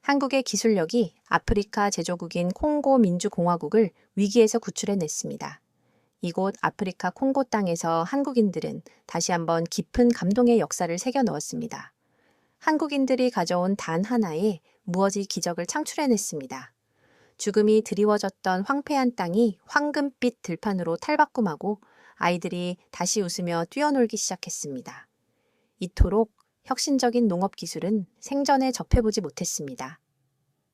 한국의 기술력이 아프리카 제조국인 콩고 민주공화국을 위기에서 구출해냈습니다. 이곳 아프리카 콩고 땅에서 한국인들은 다시 한번 깊은 감동의 역사를 새겨 넣었습니다. 한국인들이 가져온 단 하나에 무어지 기적을 창출해냈습니다. 죽음이 드리워졌던 황폐한 땅이 황금빛 들판으로 탈바꿈하고 아이들이 다시 웃으며 뛰어놀기 시작했습니다. 이토록 혁신적인 농업 기술은 생전에 접해보지 못했습니다.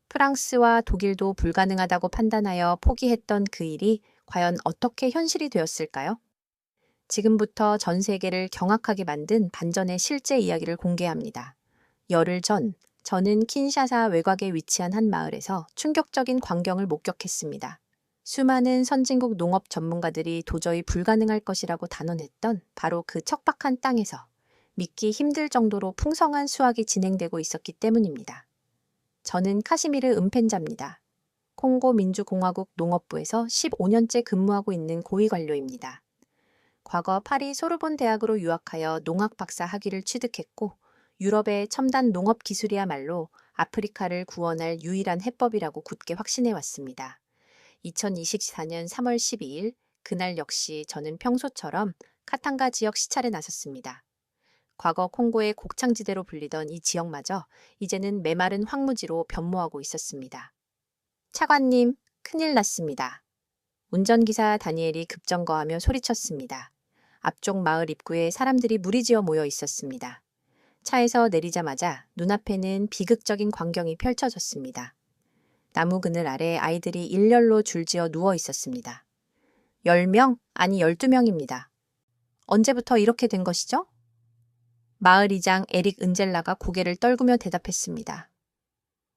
프랑스와 독일도 불가능하다고 판단하여 포기했던 그 일이 과연 어떻게 현실이 되었을까요? 지금부터 전 세계를 경악하게 만든 반전의 실제 이야기를 공개합니다. 열흘 전, 저는 킨샤사 외곽에 위치한 한 마을에서 충격적인 광경을 목격했습니다. 수많은 선진국 농업 전문가들이 도저히 불가능할 것이라고 단언했던 바로 그 척박한 땅에서 믿기 힘들 정도로 풍성한 수확이 진행되고 있었기 때문입니다. 저는 카시미르 은펜자입니다. 콩고 민주공화국 농업부에서 15년째 근무하고 있는 고위 관료입니다. 과거 파리 소르본 대학으로 유학하여 농학 박사 학위를 취득했고 유럽의 첨단 농업 기술이야말로 아프리카를 구원할 유일한 해법이라고 굳게 확신해 왔습니다. 2024년 3월 12일 그날 역시 저는 평소처럼 카탄가 지역 시찰에 나섰습니다. 과거 콩고의 곡창지대로 불리던 이 지역마저 이제는 메마른 황무지로 변모하고 있었습니다. 차관님, 큰일 났습니다. 운전기사 다니엘이 급정거하며 소리쳤습니다. 앞쪽 마을 입구에 사람들이 무리지어 모여 있었습니다. 차에서 내리자마자 눈앞에는 비극적인 광경이 펼쳐졌습니다. 나무 그늘 아래 아이들이 일렬로 줄지어 누워 있었습니다. 10명, 아니 12명입니다. 언제부터 이렇게 된 것이죠? 마을 이장 에릭 은젤라가 고개를 떨구며 대답했습니다.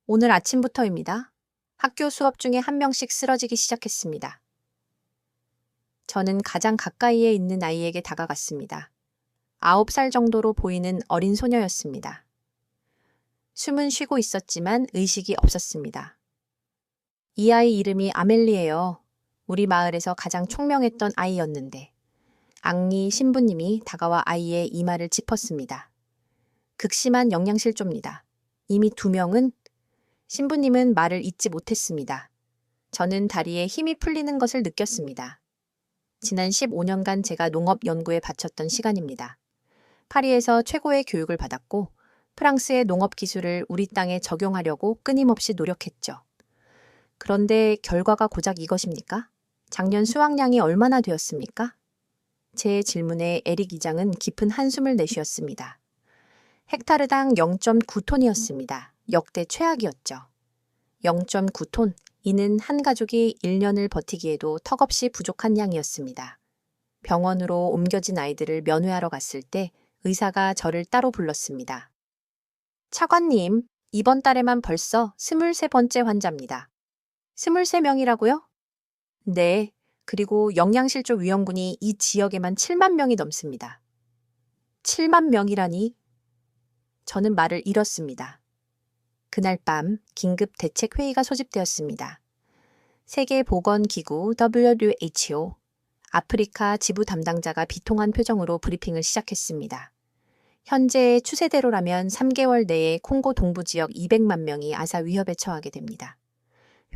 오늘 아침부터입니다. 학교 수업 중에 한 명씩 쓰러지기 시작했습니다. 저는 가장 가까이에 있는 아이에게 다가갔습니다. 9살 정도로 보이는 어린 소녀였습니다. 숨은 쉬고 있었지만 의식이 없었습니다. 이 아이 이름이 아멜리예요. 우리 마을에서 가장 총명했던 아이였는데. 앙리 신부님이 다가와 아이의 이마를 짚었습니다. 극심한 영양실조입니다. 이미 2명은 신부님은 말을 잇지 못했습니다. 저는 다리에 힘이 풀리는 것을 느꼈습니다. 지난 15년간 제가 농업 연구에 바쳤던 시간입니다. 파리에서 최고의 교육을 받았고 프랑스의 농업 기술을 우리 땅에 적용하려고 끊임없이 노력했죠. 그런데 결과가 고작 이것입니까? 작년 수확량이 얼마나 되었습니까? 제 질문에 에릭 이장은 깊은 한숨을 내쉬었습니다. 헥타르당 0.9톤이었습니다. 역대 최악이었죠. 0.9톤, 이는 한 가족이 1년을 버티기에도 턱없이 부족한 양이었습니다. 병원으로 옮겨진 아이들을 면회하러 갔을 때 의사가 저를 따로 불렀습니다. 차관님, 이번 달에만 벌써 23번째 환자입니다. 23명이라고요? 네, 그리고 영양실조 위험군이 이 지역에만 7만 명이 넘습니다. 7만 명이라니? 저는 말을 잃었습니다. 그날 밤 긴급 대책 회의가 소집되었습니다. 세계보건기구 WHO, 아프리카 지부 담당자가 비통한 표정으로 브리핑을 시작했습니다. 현재의 추세대로라면 3개월 내에 콩고 동부 지역 200만 명이 아사 위협에 처하게 됩니다.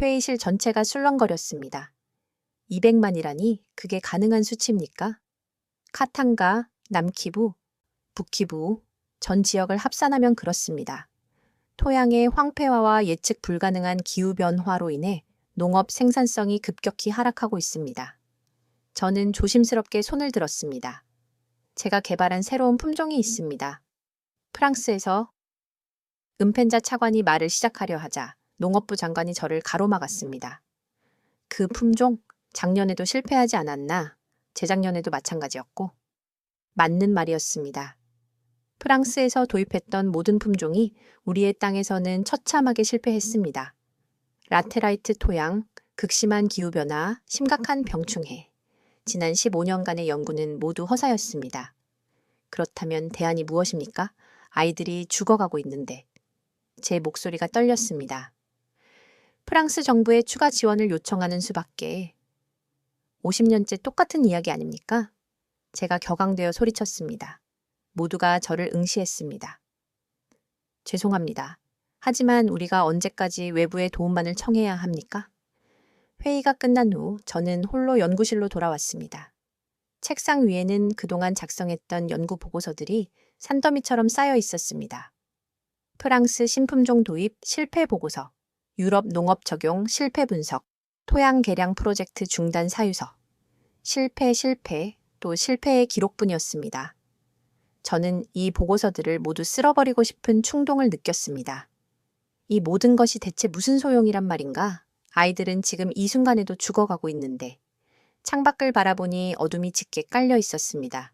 회의실 전체가 술렁거렸습니다. 200만이라니 그게 가능한 수치입니까? 카탄가, 남키부, 북키부, 전 지역을 합산하면 그렇습니다. 토양의 황폐화와 예측 불가능한 기후변화로 인해 농업 생산성이 급격히 하락하고 있습니다. 저는 조심스럽게 손을 들었습니다. 제가 개발한 새로운 품종이 있습니다. 프랑스에서 은펜자 차관이 말을 시작하려 하자 농업부 장관이 저를 가로막았습니다. 그 품종, 작년에도 실패하지 않았나? 재작년에도 마찬가지였고. 맞는 말이었습니다. 프랑스에서 도입했던 모든 품종이 우리의 땅에서는 처참하게 실패했습니다. 라테라이트 토양, 극심한 기후변화, 심각한 병충해. 지난 15년간의 연구는 모두 허사였습니다. 그렇다면 대안이 무엇입니까? 아이들이 죽어가고 있는데. 제 목소리가 떨렸습니다. 프랑스 정부의 추가 지원을 요청하는 수밖에. 50년째 똑같은 이야기 아닙니까? 제가 격앙되어 소리쳤습니다. 모두가 저를 응시했습니다. 죄송합니다. 하지만 우리가 언제까지 외부의 도움만을 청해야 합니까? 회의가 끝난 후 저는 홀로 연구실로 돌아왔습니다. 책상 위에는 그동안 작성했던 연구 보고서들이 산더미처럼 쌓여 있었습니다. 프랑스 신품종 도입 실패 보고서, 유럽 농업 적용 실패 분석, 토양 개량 프로젝트 중단 사유서, 실패, 또 실패의 기록뿐이었습니다. 저는 이 보고서들을 모두 쓸어버리고 싶은 충동을 느꼈습니다. 이 모든 것이 대체 무슨 소용이란 말인가? 아이들은 지금 이 순간에도 죽어가고 있는데. 창밖을 바라보니 어둠이 짙게 깔려 있었습니다.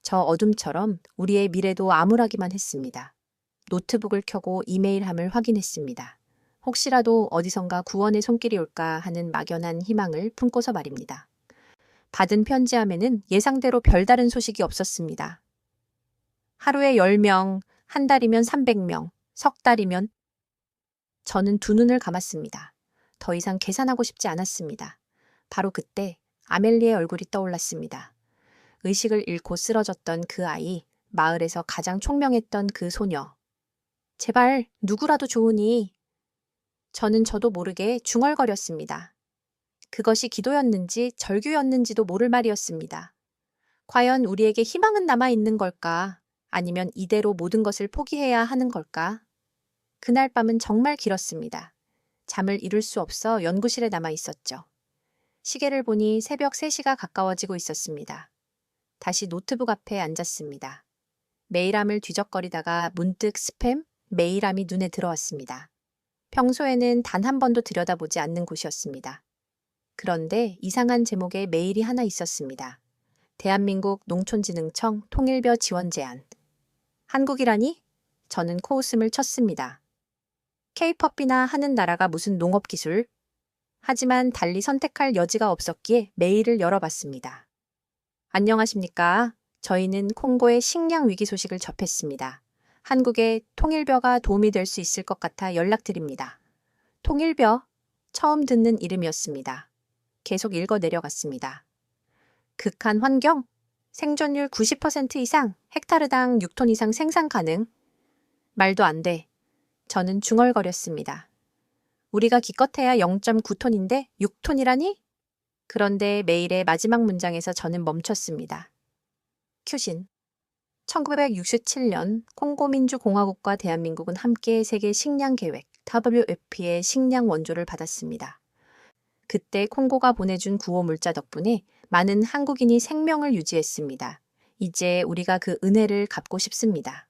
저 어둠처럼 우리의 미래도 암울하기만 했습니다. 노트북을 켜고 이메일함을 확인했습니다. 혹시라도 어디선가 구원의 손길이 올까 하는 막연한 희망을 품고서 말입니다. 받은 편지함에는 예상대로 별다른 소식이 없었습니다. 하루에 10명, 한 달이면 300명, 석 달이면. 저는 두 눈을 감았습니다. 더 이상 계산하고 싶지 않았습니다. 바로 그때 아멜리의 얼굴이 떠올랐습니다. 의식을 잃고 쓰러졌던 그 아이, 마을에서 가장 총명했던 그 소녀. 제발 누구라도 좋으니. 저는 저도 모르게 중얼거렸습니다. 그것이 기도였는지 절규였는지도 모를 말이었습니다. 과연 우리에게 희망은 남아있는 걸까? 아니면 이대로 모든 것을 포기해야 하는 걸까? 그날 밤은 정말 길었습니다. 잠을 이룰 수 없어 연구실에 남아 있었죠. 시계를 보니 새벽 3시가 가까워지고 있었습니다. 다시 노트북 앞에 앉았습니다. 메일함을 뒤적거리다가 문득 스팸 메일함이 눈에 들어왔습니다. 평소에는 단 한 번도 들여다보지 않는 곳이었습니다. 그런데 이상한 제목의 메일이 하나 있었습니다. 대한민국 농촌진흥청 통일벼 지원 제안. 한국이라니? 저는 코웃음을 쳤습니다. K-팝이나 하는 나라가 무슨 농업기술? 하지만 달리 선택할 여지가 없었기에 메일을 열어봤습니다. 안녕하십니까? 저희는 콩고의 식량 위기 소식을 접했습니다. 한국에 통일벼가 도움이 될 수 있을 것 같아 연락드립니다. 통일벼? 처음 듣는 이름이었습니다. 계속 읽어 내려갔습니다. 극한 환경? 생존율 90% 이상, 헥타르당 6톤 이상 생산 가능? 말도 안 돼. 저는 중얼거렸습니다. 우리가 기껏해야 0.9톤인데 6톤이라니? 그런데 메일의 마지막 문장에서 저는 멈췄습니다. 큐신. 1967년 콩고민주공화국과 대한민국은 함께 세계 식량 계획 WFP의 식량 원조를 받았습니다. 그때 콩고가 보내준 구호 물자 덕분에 많은 한국인이 생명을 유지했습니다. 이제 우리가 그 은혜를 갚고 싶습니다.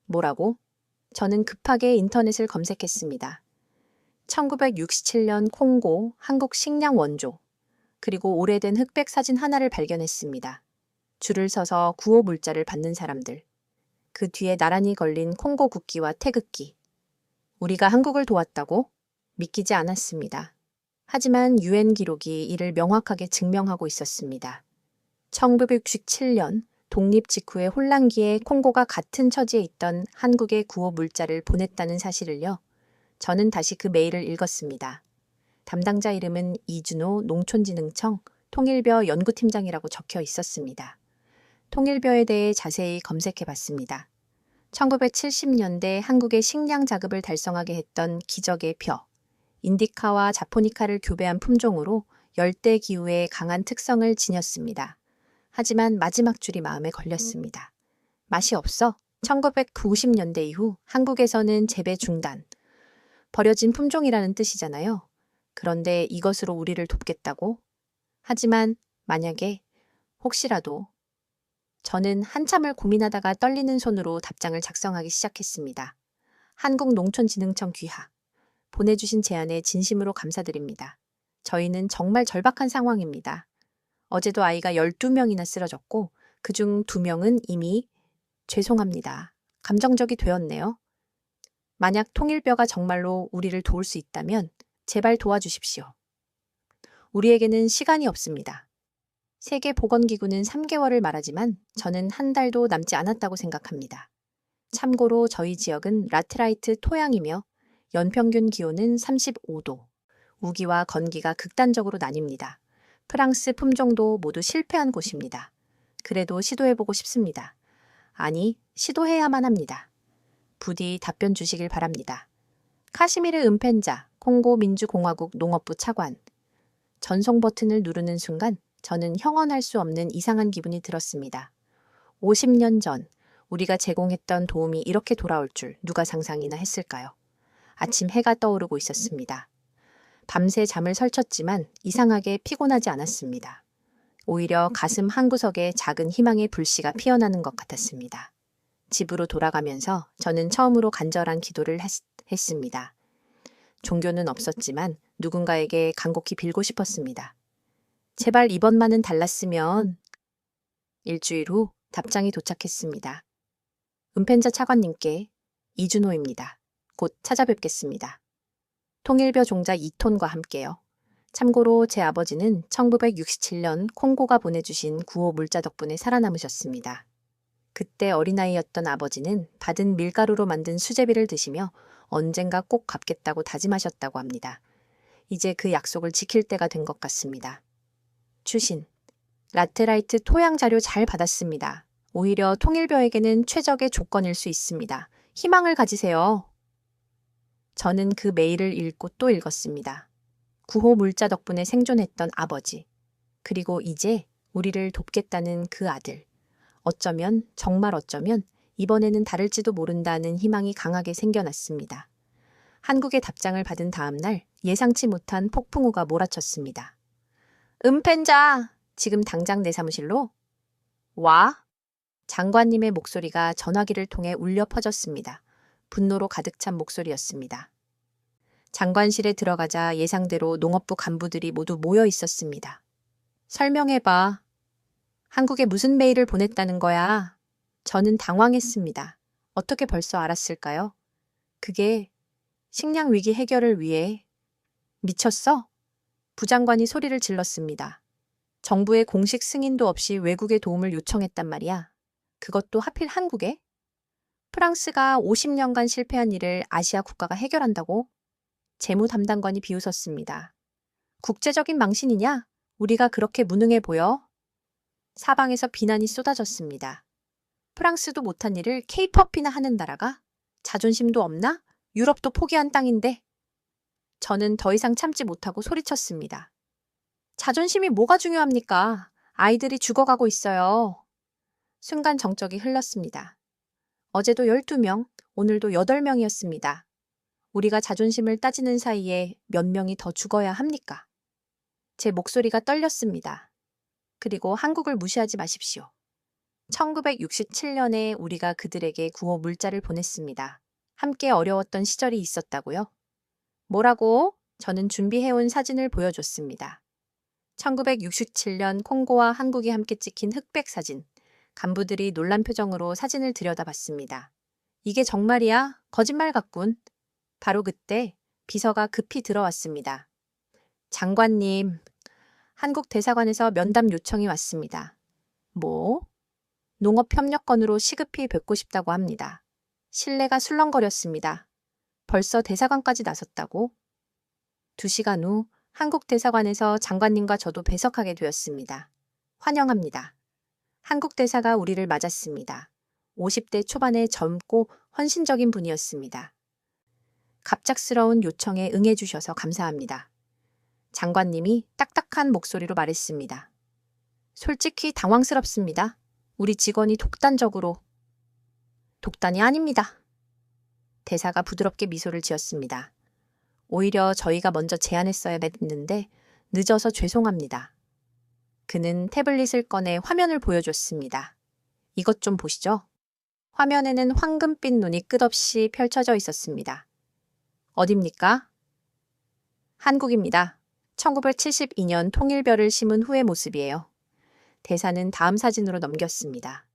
뭐라고? 저는 급하게 인터넷을 검색했습니다. 1967년 콩고 한국 식량 원조, 그리고 오래된 흑백 사진 하나를 발견했습니다. 줄을 서서 구호 물자를 받는 사람들. 그 뒤에 나란히 걸린 콩고 국기와 태극기. 우리가 한국을 도왔다고? 믿기지 않았습니다. 하지만 유엔 기록이 이를 명확하게 증명하고 있었습니다. 1967년 독립 직후의 혼란기에 콩고가 같은 처지에 있던 한국에 구호 물자를 보냈다는 사실을요. 저는 다시 그 메일을 읽었습니다. 담당자 이름은 이준호 농촌진흥청 통일벼 연구팀장이라고 적혀 있었습니다. 통일벼에 대해 자세히 검색해 봤습니다. 1970년대 한국의 식량 자급을 달성하게 했던 기적의 벼, 인디카와 자포니카를 교배한 품종으로 열대 기후에 강한 특성을 지녔습니다. 하지만 마지막 줄이 마음에 걸렸습니다. 맛이 없어 1990년대 이후 한국에서는 재배 중단, 버려진 품종이라는 뜻이잖아요. 그런데 이것으로 우리를 돕겠다고? 하지만 만약에 혹시라도 저는 한참을 고민하다가 떨리는 손으로 답장을 작성하기 시작했습니다. 한국농촌진흥청 귀하. 보내주신 제안에 진심으로 감사드립니다. 저희는 정말 절박한 상황입니다. 어제도 아이가 12명이나 쓰러졌고 그중 2명은 이미 죄송합니다. 감정적이 되었네요. 만약 통일벼가 정말로 우리를 도울 수 있다면 제발 도와주십시오. 우리에게는 시간이 없습니다. 세계보건기구는 3개월을 말하지만 저는 한 달도 남지 않았다고 생각합니다. 참고로 저희 지역은 라테라이트 토양이며 연평균 기온은 35도, 우기와 건기가 극단적으로 나뉩니다. 프랑스 품종도 모두 실패한 곳입니다. 그래도 시도해보고 싶습니다. 아니, 시도해야만 합니다. 부디 답변 주시길 바랍니다. 카시미르 은펜자, 콩고 민주공화국 농업부 차관. 전송 버튼을 누르는 순간 저는 형언할 수 없는 이상한 기분이 들었습니다. 50년 전 우리가 제공했던 도움이 이렇게 돌아올 줄 누가 상상이나 했을까요? 아침 해가 떠오르고 있었습니다. 밤새 잠을 설쳤지만 이상하게 피곤하지 않았습니다. 오히려 가슴 한구석에 작은 희망의 불씨가 피어나는 것 같았습니다. 집으로 돌아가면서 저는 처음으로 간절한 기도를 했습니다. 종교는 없었지만 누군가에게 간곡히 빌고 싶었습니다. 제발 이번만은 달랐으면. 일주일 후 답장이 도착했습니다. 은펜자 차관님께 이준호입니다. 곧 찾아뵙겠습니다. 통일벼 종자 2톤과 함께요. 참고로 제 아버지는 1967년 콩고가 보내주신 구호 물자 덕분에 살아남으셨습니다. 그때 어린아이였던 아버지는 받은 밀가루로 만든 수제비를 드시며 언젠가 꼭 갚겠다고 다짐하셨다고 합니다. 이제 그 약속을 지킬 때가 된 것 같습니다. 추신. 라테라이트 토양 자료 잘 받았습니다. 오히려 통일벼에게는 최적의 조건일 수 있습니다. 희망을 가지세요. 저는 그 메일을 읽고 또 읽었습니다. 구호 물자 덕분에 생존했던 아버지. 그리고 이제 우리를 돕겠다는 그 아들. 어쩌면, 정말 어쩌면 이번에는 다를지도 모른다는 희망이 강하게 생겨났습니다. 한국의 답장을 받은 다음 날 예상치 못한 폭풍우가 몰아쳤습니다. 은펜자! 지금 당장 내 사무실로? 와? 장관님의 목소리가 전화기를 통해 울려 퍼졌습니다. 분노로 가득 찬 목소리였습니다. 장관실에 들어가자 예상대로 농업부 간부들이 모두 모여 있었습니다. 설명해봐. 한국에 무슨 메일을 보냈다는 거야? 저는 당황했습니다. 어떻게 벌써 알았을까요? 그게 식량 위기 해결을 위해. 미쳤어? 부장관이 소리를 질렀습니다. 정부의 공식 승인도 없이 외국의 도움을 요청했단 말이야. 그것도 하필 한국에? 프랑스가 50년간 실패한 일을 아시아 국가가 해결한다고? 재무 담당관이 비웃었습니다. 국제적인 망신이냐? 우리가 그렇게 무능해 보여? 사방에서 비난이 쏟아졌습니다. 프랑스도 못한 일을 케이팝이나 하는 나라가? 자존심도 없나? 유럽도 포기한 땅인데. 저는 더 이상 참지 못하고 소리쳤습니다. 자존심이 뭐가 중요합니까? 아이들이 죽어가고 있어요. 순간 정적이 흘렀습니다. 어제도 12명, 오늘도 8명이었습니다. 우리가 자존심을 따지는 사이에 몇 명이 더 죽어야 합니까? 제 목소리가 떨렸습니다. 그리고 한국을 무시하지 마십시오. 1967년에 우리가 그들에게 구호 물자를 보냈습니다. 함께 어려웠던 시절이 있었다고요? 뭐라고? 저는 준비해온 사진을 보여줬습니다. 1967년 콩고와 한국이 함께 찍힌 흑백 사진. 간부들이 놀란 표정으로 사진을 들여다봤습니다. 이게 정말이야? 거짓말 같군. 바로 그때 비서가 급히 들어왔습니다. 장관님, 한국 대사관에서 면담 요청이 왔습니다. 뭐? 농업협력건으로 시급히 뵙고 싶다고 합니다. 신뢰가 술렁거렸습니다. 벌써 대사관까지 나섰다고? 2시간 후 한국 대사관에서 장관님과 저도 배석하게 되었습니다. 환영합니다. 한국 대사가 우리를 맞았습니다. 50대 초반의 젊고 헌신적인 분이었습니다. 갑작스러운 요청에 응해주셔서 감사합니다. 장관님이 딱딱한 목소리로 말했습니다. 솔직히 당황스럽습니다. 우리 직원이 독단적으로. 독단이 아닙니다. 대사가 부드럽게 미소를 지었습니다. 오히려 저희가 먼저 제안했어야 했는데 늦어서 죄송합니다. 그는 태블릿을 꺼내 화면을 보여줬습니다. 이것 좀 보시죠. 화면에는 황금빛 눈이 끝없이 펼쳐져 있었습니다. 어딥니까? 한국입니다. 1972년 통일벼를 심은 후의 모습이에요. 대사는 다음 사진으로 넘겼습니다.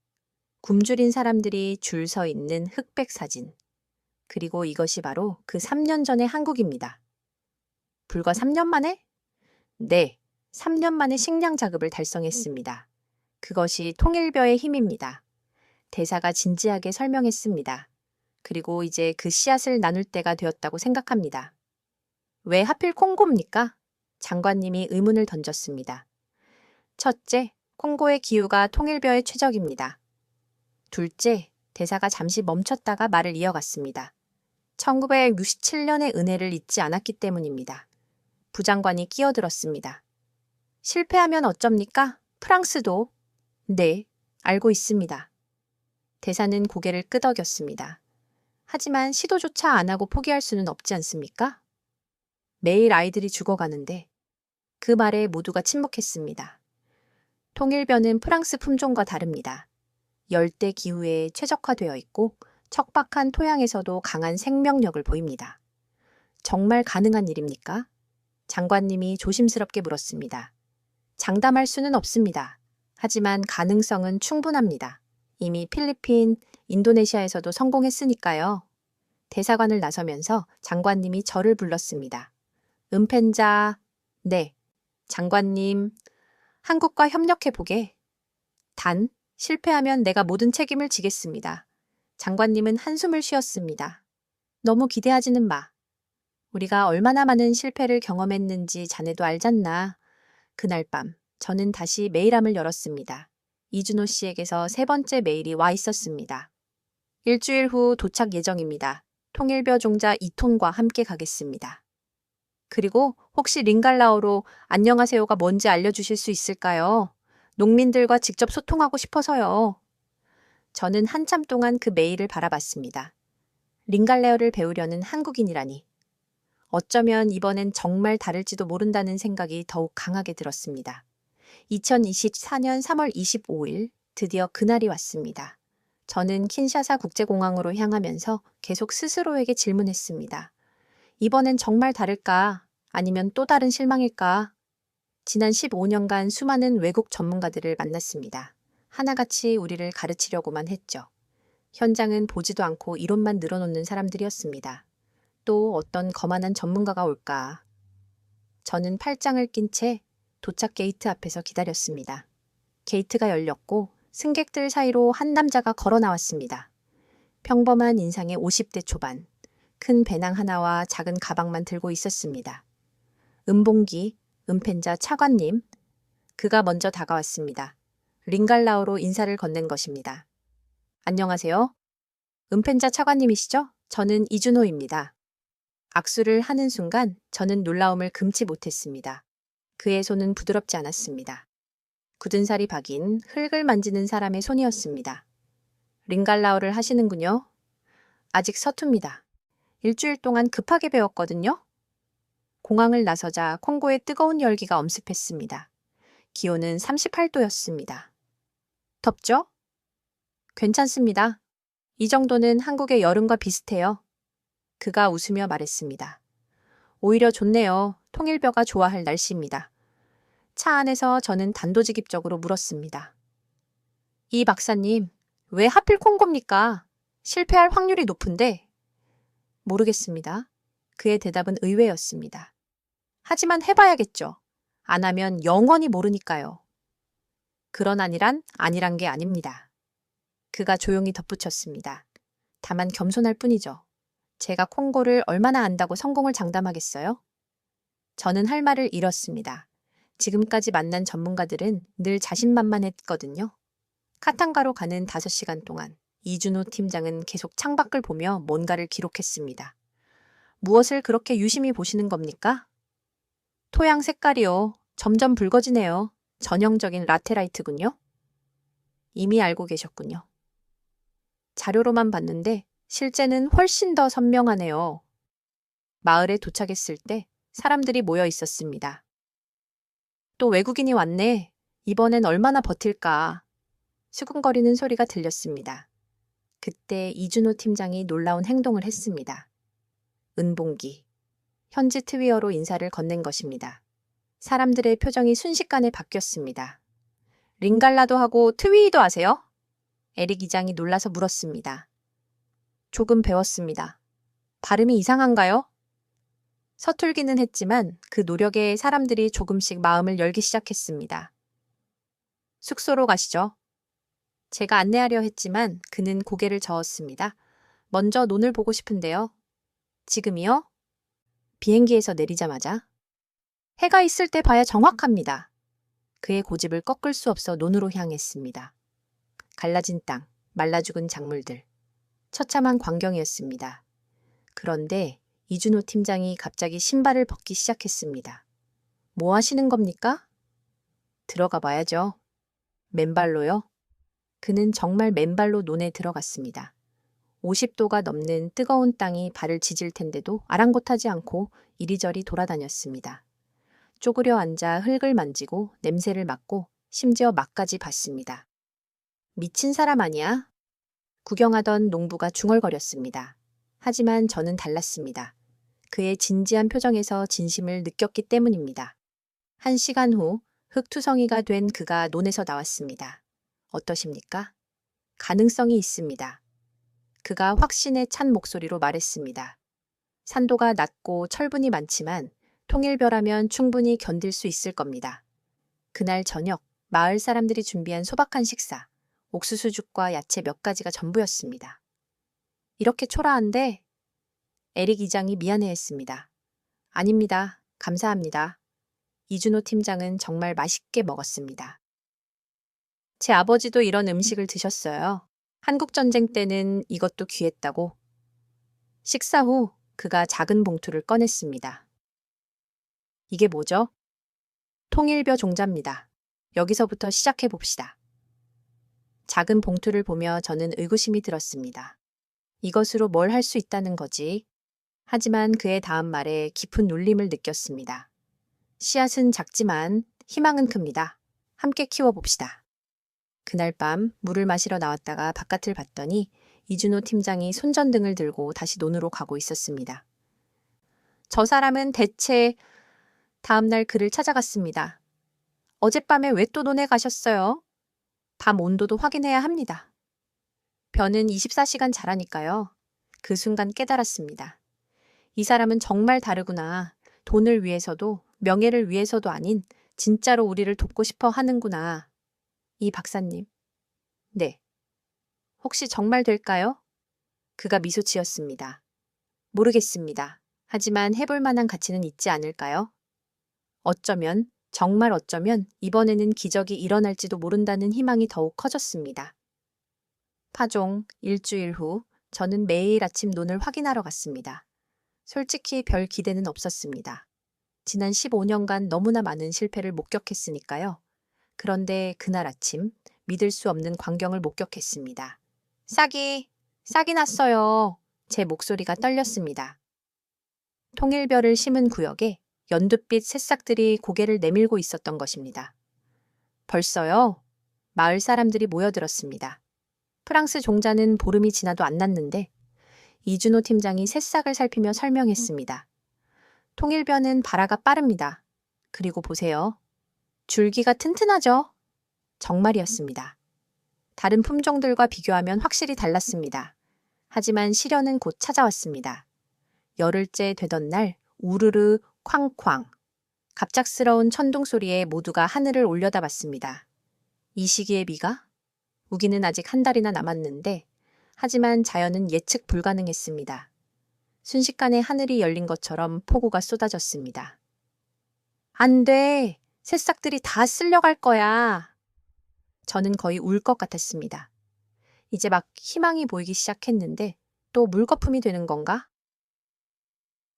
굶주린 사람들이 줄 서 있는 흑백 사진. 그리고 이것이 바로 그 3년 전의 한국입니다. 불과 3년 만에? 네, 3년 만에 식량 자급을 달성했습니다. 그것이 통일벼의 힘입니다. 대사가 진지하게 설명했습니다. 그리고 이제 그 씨앗을 나눌 때가 되었다고 생각합니다. 왜 하필 콩고입니까? 장관님이 의문을 던졌습니다. 첫째, 콩고의 기후가 통일벼의 최적입니다. 둘째, 대사가 잠시 멈췄다가 말을 이어갔습니다. 1967년의 은혜를 잊지 않았기 때문입니다. 부장관이 끼어들었습니다. 실패하면 어쩝니까? 프랑스도. 네, 알고 있습니다. 대사는 고개를 끄덕였습니다. 하지만 시도조차 안 하고 포기할 수는 없지 않습니까? 매일 아이들이 죽어가는데 그 말에 모두가 침묵했습니다. 통일벼는 프랑스 품종과 다릅니다. 열대 기후에 최적화되어 있고 척박한 토양에서도 강한 생명력을 보입니다. 정말 가능한 일입니까? 장관님이 조심스럽게 물었습니다. 장담할 수는 없습니다. 하지만 가능성은 충분합니다. 이미 필리핀, 인도네시아에서도 성공했으니까요. 대사관을 나서면서 장관님이 저를 불렀습니다. 은펜자, 네, 장관님, 한국과 협력해보게. 단, 실패하면 내가 모든 책임을 지겠습니다. 장관님은 한숨을 쉬었습니다. 너무 기대하지는 마. 우리가 얼마나 많은 실패를 경험했는지 자네도 알잖나. 그날 밤, 저는 다시 메일함을 열었습니다. 이준호 씨에게서 3번째 메일이 와 있었습니다. 일주일 후 도착 예정입니다. 통일벼 종자 2톤과 함께 가겠습니다. 그리고 혹시 링갈라오로 안녕하세요가 뭔지 알려주실 수 있을까요? 농민들과 직접 소통하고 싶어서요. 저는 한참 동안 그 메일을 바라봤습니다. 링갈레어를 배우려는 한국인이라니. 어쩌면 이번엔 정말 다를지도 모른다는 생각이 더욱 강하게 들었습니다. 2024년 3월 25일 드디어 그날이 왔습니다. 저는 킨샤사 국제공항으로 향하면서 계속 스스로에게 질문했습니다. 이번엔 정말 다를까? 아니면 또 다른 실망일까? 지난 15년간 수많은 외국 전문가들을 만났습니다. 하나같이 우리를 가르치려고만 했죠. 현장은 보지도 않고 이론만 늘어놓는 사람들이었습니다. 또 어떤 거만한 전문가가 올까? 저는 팔짱을 낀 채 도착 게이트 앞에서 기다렸습니다. 게이트가 열렸고 승객들 사이로 한 남자가 걸어 나왔습니다. 평범한 인상의 50대 초반, 큰 배낭 하나와 작은 가방만 들고 있었습니다. 은봉기, 은펜자 차관님, 그가 먼저 다가왔습니다. 링갈라오로 인사를 건넨 것입니다. 안녕하세요. 은펜자 차관님이시죠? 저는 이준호입니다. 악수를 하는 순간 저는 놀라움을 금치 못했습니다. 그의 손은 부드럽지 않았습니다. 굳은 살이 박인 흙을 만지는 사람의 손이었습니다. 링갈라오를 하시는군요. 아직 서툽니다. 일주일 동안 급하게 배웠거든요. 공항을 나서자 콩고의 뜨거운 열기가 엄습했습니다. 기온은 38도였습니다. 덥죠? 괜찮습니다. 이 정도는 한국의 여름과 비슷해요. 그가 웃으며 말했습니다. 오히려 좋네요. 통일벼가 좋아할 날씨입니다. 차 안에서 저는 단도직입적으로 물었습니다. 이 박사님, 왜 하필 콩고입니까? 실패할 확률이 높은데. 모르겠습니다. 그의 대답은 의외였습니다. 하지만 해봐야겠죠. 안 하면 영원히 모르니까요. 그런 아니란 게 아닙니다. 그가 조용히 덧붙였습니다. 다만 겸손할 뿐이죠. 제가 콩고를 얼마나 안다고 성공을 장담하겠어요? 저는 할 말을 잃었습니다. 지금까지 만난 전문가들은 늘 자신만만했거든요. 카탄가로 가는 5시간 동안 이준호 팀장은 계속 창밖을 보며 뭔가를 기록했습니다. 무엇을 그렇게 유심히 보시는 겁니까? 토양 색깔이요. 점점 붉어지네요. 전형적인 라테라이트군요. 이미 알고 계셨군요. 자료로만 봤는데 실제는 훨씬 더 선명하네요. 마을에 도착했을 때 사람들이 모여 있었습니다. 또 외국인이 왔네. 이번엔 얼마나 버틸까. 수근거리는 소리가 들렸습니다. 그때 이준호 팀장이 놀라운 행동을 했습니다. 은봉기. 현지 트위어로 인사를 건넨 것입니다. 사람들의 표정이 순식간에 바뀌었습니다. 링갈라도 하고 트위도 아세요? 에릭 이장이 놀라서 물었습니다. 조금 배웠습니다. 발음이 이상한가요? 서툴기는 했지만 그 노력에 사람들이 조금씩 마음을 열기 시작했습니다. 숙소로 가시죠. 제가 안내하려 했지만 그는 고개를 저었습니다. 먼저 논을 보고 싶은데요. 지금이요? 비행기에서 내리자마자. 해가 있을 때 봐야 정확합니다. 그의 고집을 꺾을 수 없어 논으로 향했습니다. 갈라진 땅, 말라 죽은 작물들. 처참한 광경이었습니다. 그런데 이준호 팀장이 갑자기 신발을 벗기 시작했습니다. 뭐 하시는 겁니까? 들어가 봐야죠. 맨발로요? 그는 정말 맨발로 논에 들어갔습니다. 50도가 넘는 뜨거운 땅이 발을 지질 텐데도 아랑곳하지 않고 이리저리 돌아다녔습니다. 쪼그려 앉아 흙을 만지고 냄새를 맡고 심지어 맛까지 봤습니다. 미친 사람 아니야? 구경하던 농부가 중얼거렸습니다. 하지만 저는 달랐습니다. 그의 진지한 표정에서 진심을 느꼈기 때문입니다. 1시간 후 흙투성이가 된 그가 논에서 나왔습니다. 어떠십니까? 가능성이 있습니다. 그가 확신에 찬 목소리로 말했습니다. 산도가 낮고 철분이 많지만 통일벼라면 충분히 견딜 수 있을 겁니다. 그날 저녁 마을 사람들이 준비한 소박한 식사, 옥수수죽과 야채 몇 가지가 전부였습니다. 이렇게 초라한데? 에릭 이장이 미안해했습니다. 아닙니다. 감사합니다. 이준호 팀장은 정말 맛있게 먹었습니다. 제 아버지도 이런 음식을 드셨어요. 한국전쟁 때는 이것도 귀했다고. 식사 후 그가 작은 봉투를 꺼냈습니다. 이게 뭐죠? 통일벼 종자입니다. 여기서부터 시작해 봅시다. 작은 봉투를 보며 저는 의구심이 들었습니다. 이것으로 뭘 할 수 있다는 거지? 하지만 그의 다음 말에 깊은 울림을 느꼈습니다. 씨앗은 작지만 희망은 큽니다. 함께 키워봅시다. 그날 밤 물을 마시러 나왔다가 바깥을 봤더니 이준호 팀장이 손전등을 들고 다시 논으로 가고 있었습니다. 저 사람은 대체 다음날 그를 찾아갔습니다. 어젯밤에 왜 또 논에 가셨어요? 밤 온도도 확인해야 합니다. 벼는 24시간 자라니까요. 그 순간 깨달았습니다. 이 사람은 정말 다르구나. 돈을 위해서도 명예를 위해서도 아닌 진짜로 우리를 돕고 싶어 하는구나. 이 박사님. 네. 혹시 정말 될까요? 그가 미소 지었습니다. 모르겠습니다. 하지만 해볼 만한 가치는 있지 않을까요? 어쩌면, 정말 어쩌면 이번에는 기적이 일어날지도 모른다는 희망이 더욱 커졌습니다. 파종 일주일 후 저는 매일 아침 논을 확인하러 갔습니다. 솔직히 별 기대는 없었습니다. 지난 15년간 너무나 많은 실패를 목격했으니까요. 그런데 그날 아침 믿을 수 없는 광경을 목격했습니다. 싹이 났어요. 제 목소리가 떨렸습니다. 통일벼를 심은 구역에 연두빛 새싹들이 고개를 내밀고 있었던 것입니다. 벌써요? 마을 사람들이 모여들었습니다. 프랑스 종자는 보름이 지나도 안 났는데 이준호 팀장이 새싹을 살피며 설명했습니다. 통일벼는 발화가 빠릅니다. 그리고 보세요. 줄기가 튼튼하죠? 정말이었습니다. 다른 품종들과 비교하면 확실히 달랐습니다. 하지만 시련은 곧 찾아왔습니다. 열흘째 되던 날 우르르 쾅쾅 갑작스러운 천둥 소리에 모두가 하늘을 올려다봤습니다. 이 시기의 비가? 우기는 아직 한 달이나 남았는데 하지만 자연은 예측 불가능했습니다. 순식간에 하늘이 열린 것처럼 폭우가 쏟아졌습니다. 안 돼! 새싹들이 다 쓸려갈 거야. 저는 거의 울 것 같았습니다. 이제 막 희망이 보이기 시작했는데 또 물거품이 되는 건가?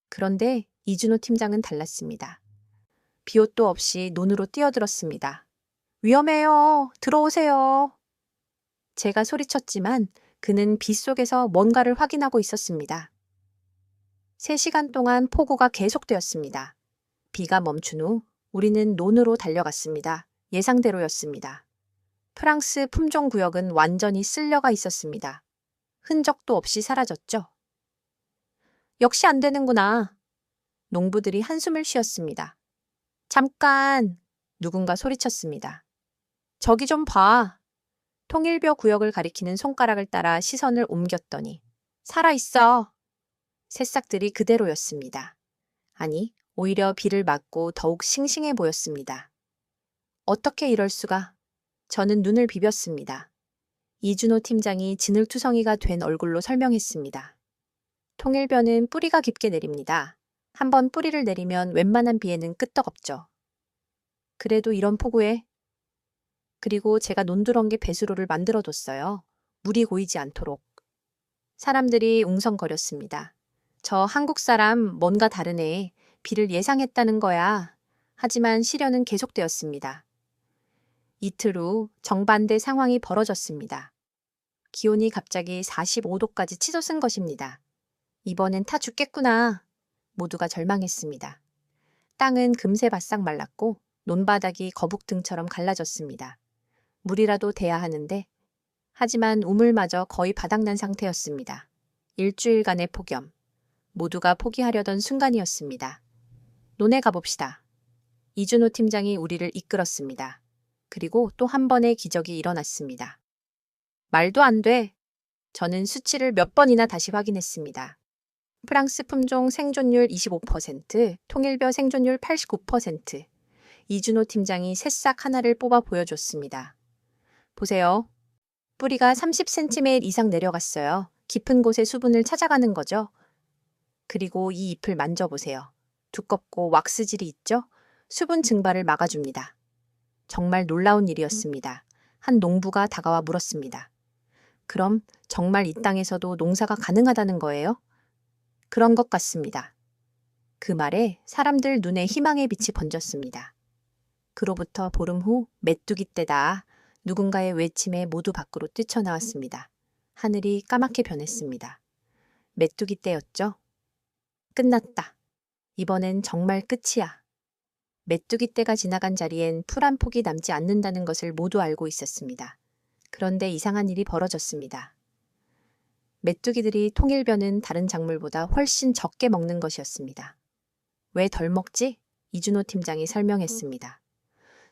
그런데 이준호 팀장은 달랐습니다. 비옷도 없이 논으로 뛰어들었습니다. 위험해요. 들어오세요. 제가 소리쳤지만 그는 빗 속에서 뭔가를 확인하고 있었습니다. 3시간 동안 폭우가 계속되었습니다. 비가 멈춘 후 우리는 논으로 달려갔습니다. 예상대로였습니다. 프랑스 품종 구역은 완전히 쓸려가 있었습니다. 흔적도 없이 사라졌죠. 역시 안 되는구나. 농부들이 한숨을 쉬었습니다. 잠깐! 누군가 소리쳤습니다. 저기 좀 봐. 통일벼 구역을 가리키는 손가락을 따라 시선을 옮겼더니 살아있어. 새싹들이 그대로였습니다. 아니, 오히려 비를 맞고 더욱 싱싱해 보였습니다. 어떻게 이럴 수가? 저는 눈을 비볐습니다. 이준호 팀장이 진흙투성이가 된 얼굴로 설명했습니다. 통일벼는 뿌리가 깊게 내립니다. 한번 뿌리를 내리면 웬만한 비에는 끄떡없죠. 그래도 이런 폭우에 그리고 제가 논두렁개 배수로를 만들어뒀어요. 물이 고이지 않도록. 사람들이 웅성거렸습니다. 저 한국 사람 뭔가 다르네. 비를 예상했다는 거야. 하지만 시련은 계속되었습니다. 이틀 후 정반대 상황이 벌어졌습니다. 기온이 갑자기 45도까지 치솟은 것입니다. 이번엔 타 죽겠구나. 모두가 절망했습니다. 땅은 금세 바싹 말랐고 논바닥이 거북등처럼 갈라졌습니다. 물이라도 대야 하는데 하지만 우물마저 거의 바닥난 상태였습니다. 일주일간의 폭염. 모두가 포기하려던 순간이었습니다. 논에 가봅시다. 이준호 팀장이 우리를 이끌었습니다. 그리고 또 한 번의 기적이 일어났습니다. 말도 안 돼. 저는 수치를 몇 번이나 다시 확인했습니다. 프랑스 품종 생존율 25%, 통일벼 생존율 89%. 이준호 팀장이 새싹 하나를 뽑아 보여줬습니다. 보세요. 뿌리가 30cm 이상 내려갔어요. 깊은 곳의 수분을 찾아가는 거죠. 그리고 이 잎을 만져보세요. 두껍고 왁스질이 있죠? 수분 증발을 막아줍니다. 정말 놀라운 일이었습니다. 한 농부가 다가와 물었습니다. 그럼 정말 이 땅에서도 농사가 가능하다는 거예요? 그런 것 같습니다. 그 말에 사람들 눈에 희망의 빛이 번졌습니다. 그로부터 보름 후 메뚜기 때다. 누군가의 외침에 모두 밖으로 뛰쳐나왔습니다. 하늘이 까맣게 변했습니다. 메뚜기 때였죠? 끝났다. 이번엔 정말 끝이야. 메뚜기 때가 지나간 자리엔 풀 한 폭이 남지 않는다는 것을 모두 알고 있었습니다. 그런데 이상한 일이 벌어졌습니다. 메뚜기들이 통일벼는 다른 작물보다 훨씬 적게 먹는 것이었습니다. 왜 덜 먹지? 이준호 팀장이 설명했습니다.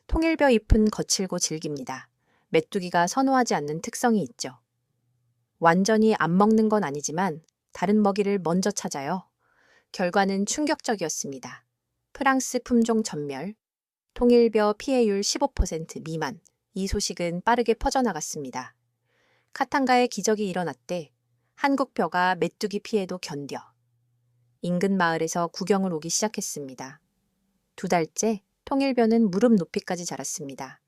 통일벼 잎은 거칠고 질깁니다. 메뚜기가 선호하지 않는 특성이 있죠. 완전히 안 먹는 건 아니지만 다른 먹이를 먼저 찾아요. 결과는 충격적이었습니다. 프랑스 품종 전멸, 통일벼 피해율 15% 미만. 이 소식은 빠르게 퍼져나갔습니다. 카탄가의 기적이 일어났대. 한국 벼가 메뚜기 피해도 견뎌. 인근 마을에서 구경을 오기 시작했습니다. 2달째 통일벼는 무릎 높이까지 자랐습니다.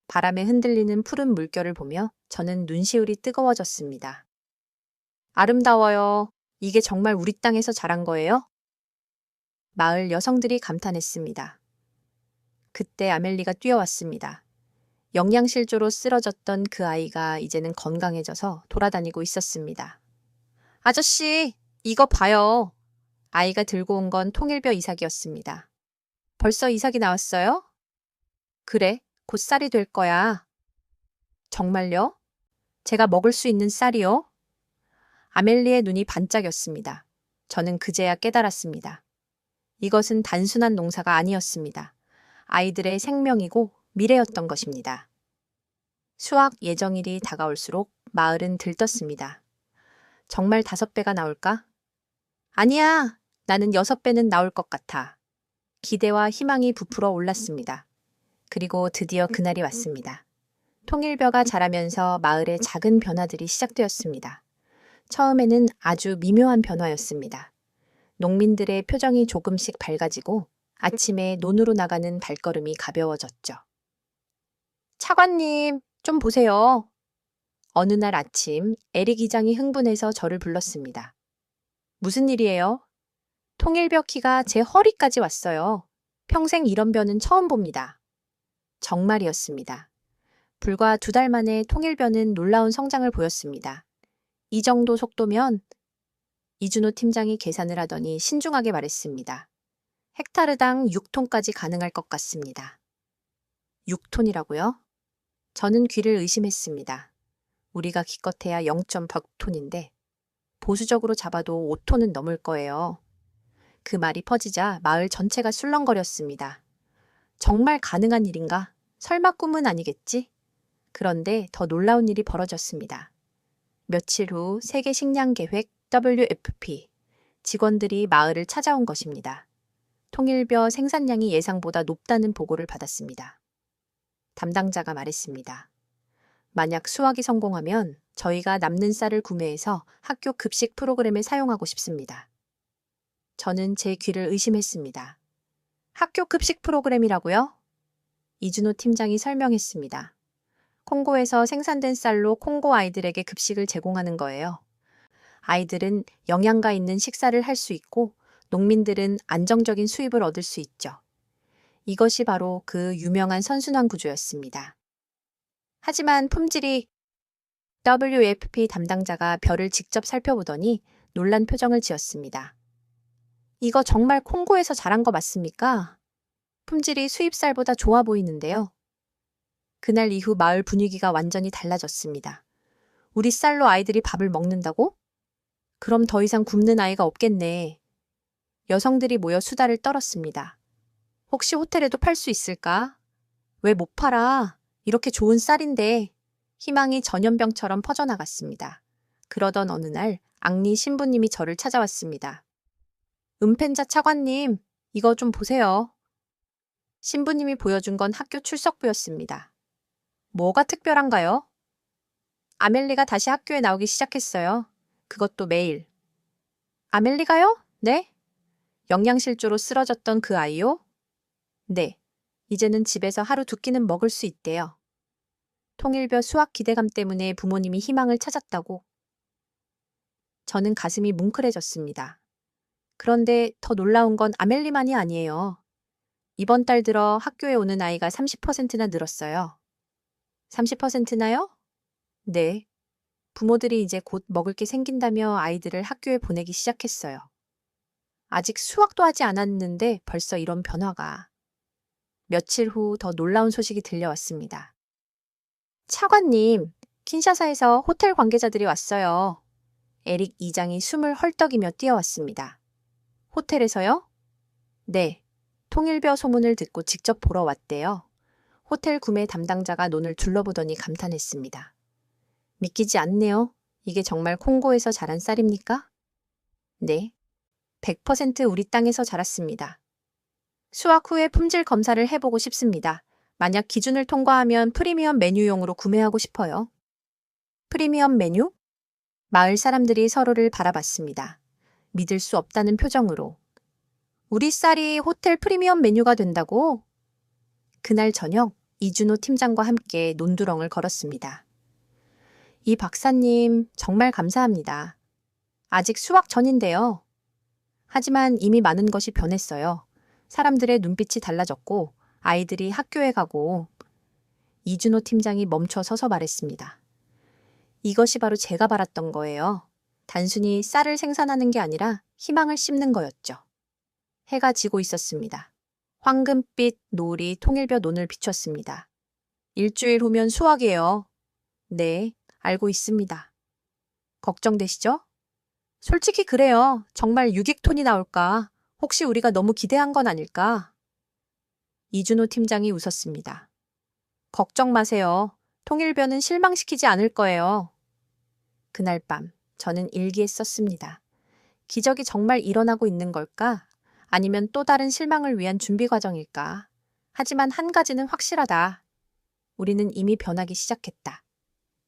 바람에 흔들리는 푸른 물결을 보며 저는 눈시울이 뜨거워졌습니다. 아름다워요. 이게 정말 우리 땅에서 자란 거예요? 마을 여성들이 감탄했습니다. 그때 아멜리가 뛰어왔습니다. 영양실조로 쓰러졌던 그 아이가 이제는 건강해져서 돌아다니고 있었습니다. 아저씨, 이거 봐요. 아이가 들고 온 건 통일벼 이삭이었습니다. 벌써 이삭이 나왔어요? 그래, 곧 쌀이 될 거야. 정말요? 제가 먹을 수 있는 쌀이요? 아멜리의 눈이 반짝였습니다. 저는 그제야 깨달았습니다. 이것은 단순한 농사가 아니었습니다. 아이들의 생명이고 미래였던 것입니다. 수확 예정일이 다가올수록 마을은 들떴습니다. 정말 5배가 나올까? 아니야, 나는 6배는 나올 것 같아. 기대와 희망이 부풀어 올랐습니다. 그리고 드디어 그날이 왔습니다. 통일벼가 자라면서 마을에 작은 변화들이 시작되었습니다. 처음에는 아주 미묘한 변화였습니다. 농민들의 표정이 조금씩 밝아지고 아침에 논으로 나가는 발걸음이 가벼워졌죠. 차관님, 좀 보세요. 어느 날 아침 에릭 기장이 흥분해서 저를 불렀습니다. 무슨 일이에요? 통일벼 키가 제 허리까지 왔어요. 평생 이런 벼는 처음 봅니다. 정말이었습니다. 불과 2달 만에 통일벼는 놀라운 성장을 보였습니다. 이 정도 속도면 이준호 팀장이 계산을 하더니 신중하게 말했습니다. 헥타르당 6톤까지 가능할 것 같습니다. 6톤이라고요? 저는 귀를 의심했습니다. 우리가 기껏해야 0.8톤인데 보수적으로 잡아도 5톤은 넘을 거예요. 그 말이 퍼지자 마을 전체가 술렁거렸습니다. 정말 가능한 일인가? 설마 꿈은 아니겠지? 그런데 더 놀라운 일이 벌어졌습니다. 며칠 후 세계 식량 계획 WFP 직원들이 마을을 찾아온 것입니다. 통일벼 생산량이 예상보다 높다는 보고를 받았습니다. 담당자가 말했습니다. 만약 수확이 성공하면 저희가 남는 쌀을 구매해서 학교 급식 프로그램에 사용하고 싶습니다. 저는 제 귀를 의심했습니다. 학교 급식 프로그램이라고요? 이준호 팀장이 설명했습니다. 콩고에서 생산된 쌀로 콩고 아이들에게 급식을 제공하는 거예요. 아이들은 영양가 있는 식사를 할 수 있고 농민들은 안정적인 수입을 얻을 수 있죠. 이것이 바로 그 유명한 선순환 구조였습니다. 하지만 품질이 WFP 담당자가 별을 직접 살펴보더니 놀란 표정을 지었습니다. 이거 정말 콩고에서 자란 거 맞습니까? 품질이 수입쌀보다 좋아 보이는데요. 그날 이후 마을 분위기가 완전히 달라졌습니다. 우리 쌀로 아이들이 밥을 먹는다고? 그럼 더 이상 굶는 아이가 없겠네. 여성들이 모여 수다를 떨었습니다. 혹시 호텔에도 팔 수 있을까? 왜 못 팔아? 이렇게 좋은 쌀인데. 희망이 전염병처럼 퍼져나갔습니다. 그러던 어느 날 앙리 신부님이 저를 찾아왔습니다. 은펜자 차관님, 이거 좀 보세요. 신부님이 보여준 건 학교 출석부였습니다. 뭐가 특별한가요? 아멜리가 다시 학교에 나오기 시작했어요. 그것도 매일. 아멜리가요? 네? 영양실조로 쓰러졌던 그 아이요? 네. 이제는 집에서 하루 두 끼는 먹을 수 있대요. 통일벼 수학 기대감 때문에 부모님이 희망을 찾았다고. 저는 가슴이 뭉클해졌습니다. 그런데 더 놀라운 건 아멜리만이 아니에요. 이번 달 들어 학교에 오는 아이가 30%나 늘었어요. 30%나요? 네. 부모들이 이제 곧 먹을 게 생긴다며 아이들을 학교에 보내기 시작했어요. 아직 수학도 하지 않았는데 벌써 이런 변화가. 며칠 후 더 놀라운 소식이 들려왔습니다. 차관님, 킨샤사에서 호텔 관계자들이 왔어요. 에릭 이장이 숨을 헐떡이며 뛰어왔습니다. 호텔에서요? 네. 통일벼 소문을 듣고 직접 보러 왔대요. 호텔 구매 담당자가 논을 둘러보더니 감탄했습니다. 믿기지 않네요. 이게 정말 콩고에서 자란 쌀입니까? 네. 100% 우리 땅에서 자랐습니다. 수확 후에 품질 검사를 해보고 싶습니다. 만약 기준을 통과하면 프리미엄 메뉴용으로 구매하고 싶어요. 프리미엄 메뉴? 마을 사람들이 서로를 바라봤습니다. 믿을 수 없다는 표정으로. 우리 쌀이 호텔 프리미엄 메뉴가 된다고? 그날 저녁 이준호 팀장과 함께 논두렁을 걸었습니다. 이 박사님 정말 감사합니다. 아직 수확 전인데요. 하지만 이미 많은 것이 변했어요. 사람들의 눈빛이 달라졌고 아이들이 학교에 가고. 이준호 팀장이 멈춰 서서 말했습니다. 이것이 바로 제가 바랐던 거예요. 단순히 쌀을 생산하는 게 아니라 희망을 심는 거였죠. 해가 지고 있었습니다. 황금빛 노을이 통일벼 논을 비췄습니다. 일주일 후면 수확이에요. 네, 알고 있습니다. 걱정되시죠? 솔직히 그래요. 정말 600톤이 나올까? 혹시 우리가 너무 기대한 건 아닐까? 이준호 팀장이 웃었습니다. 걱정 마세요. 통일벼는 실망시키지 않을 거예요. 그날 밤 저는 일기에 썼습니다. 기적이 정말 일어나고 있는 걸까? 아니면 또 다른 실망을 위한 준비 과정일까? 하지만 한 가지는 확실하다. 우리는 이미 변하기 시작했다.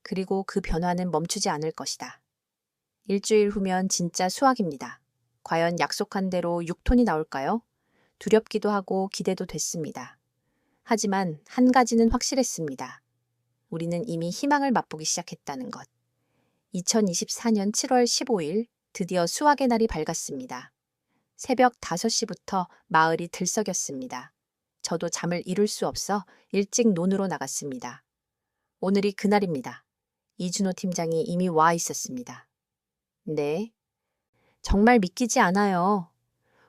그리고 그 변화는 멈추지 않을 것이다. 일주일 후면 진짜 수확입니다. 과연 약속한 대로 6톤이 나올까요? 두렵기도 하고 기대도 됐습니다. 하지만 한 가지는 확실했습니다. 우리는 이미 희망을 맛보기 시작했다는 것. 2024년 7월 15일 드디어 수확의 날이 밝았습니다. 새벽 5시부터 마을이 들썩였습니다. 저도 잠을 이룰 수 없어 일찍 논으로 나갔습니다. 오늘이 그날입니다. 이준호 팀장이 이미 와 있었습니다. 네. 정말 믿기지 않아요.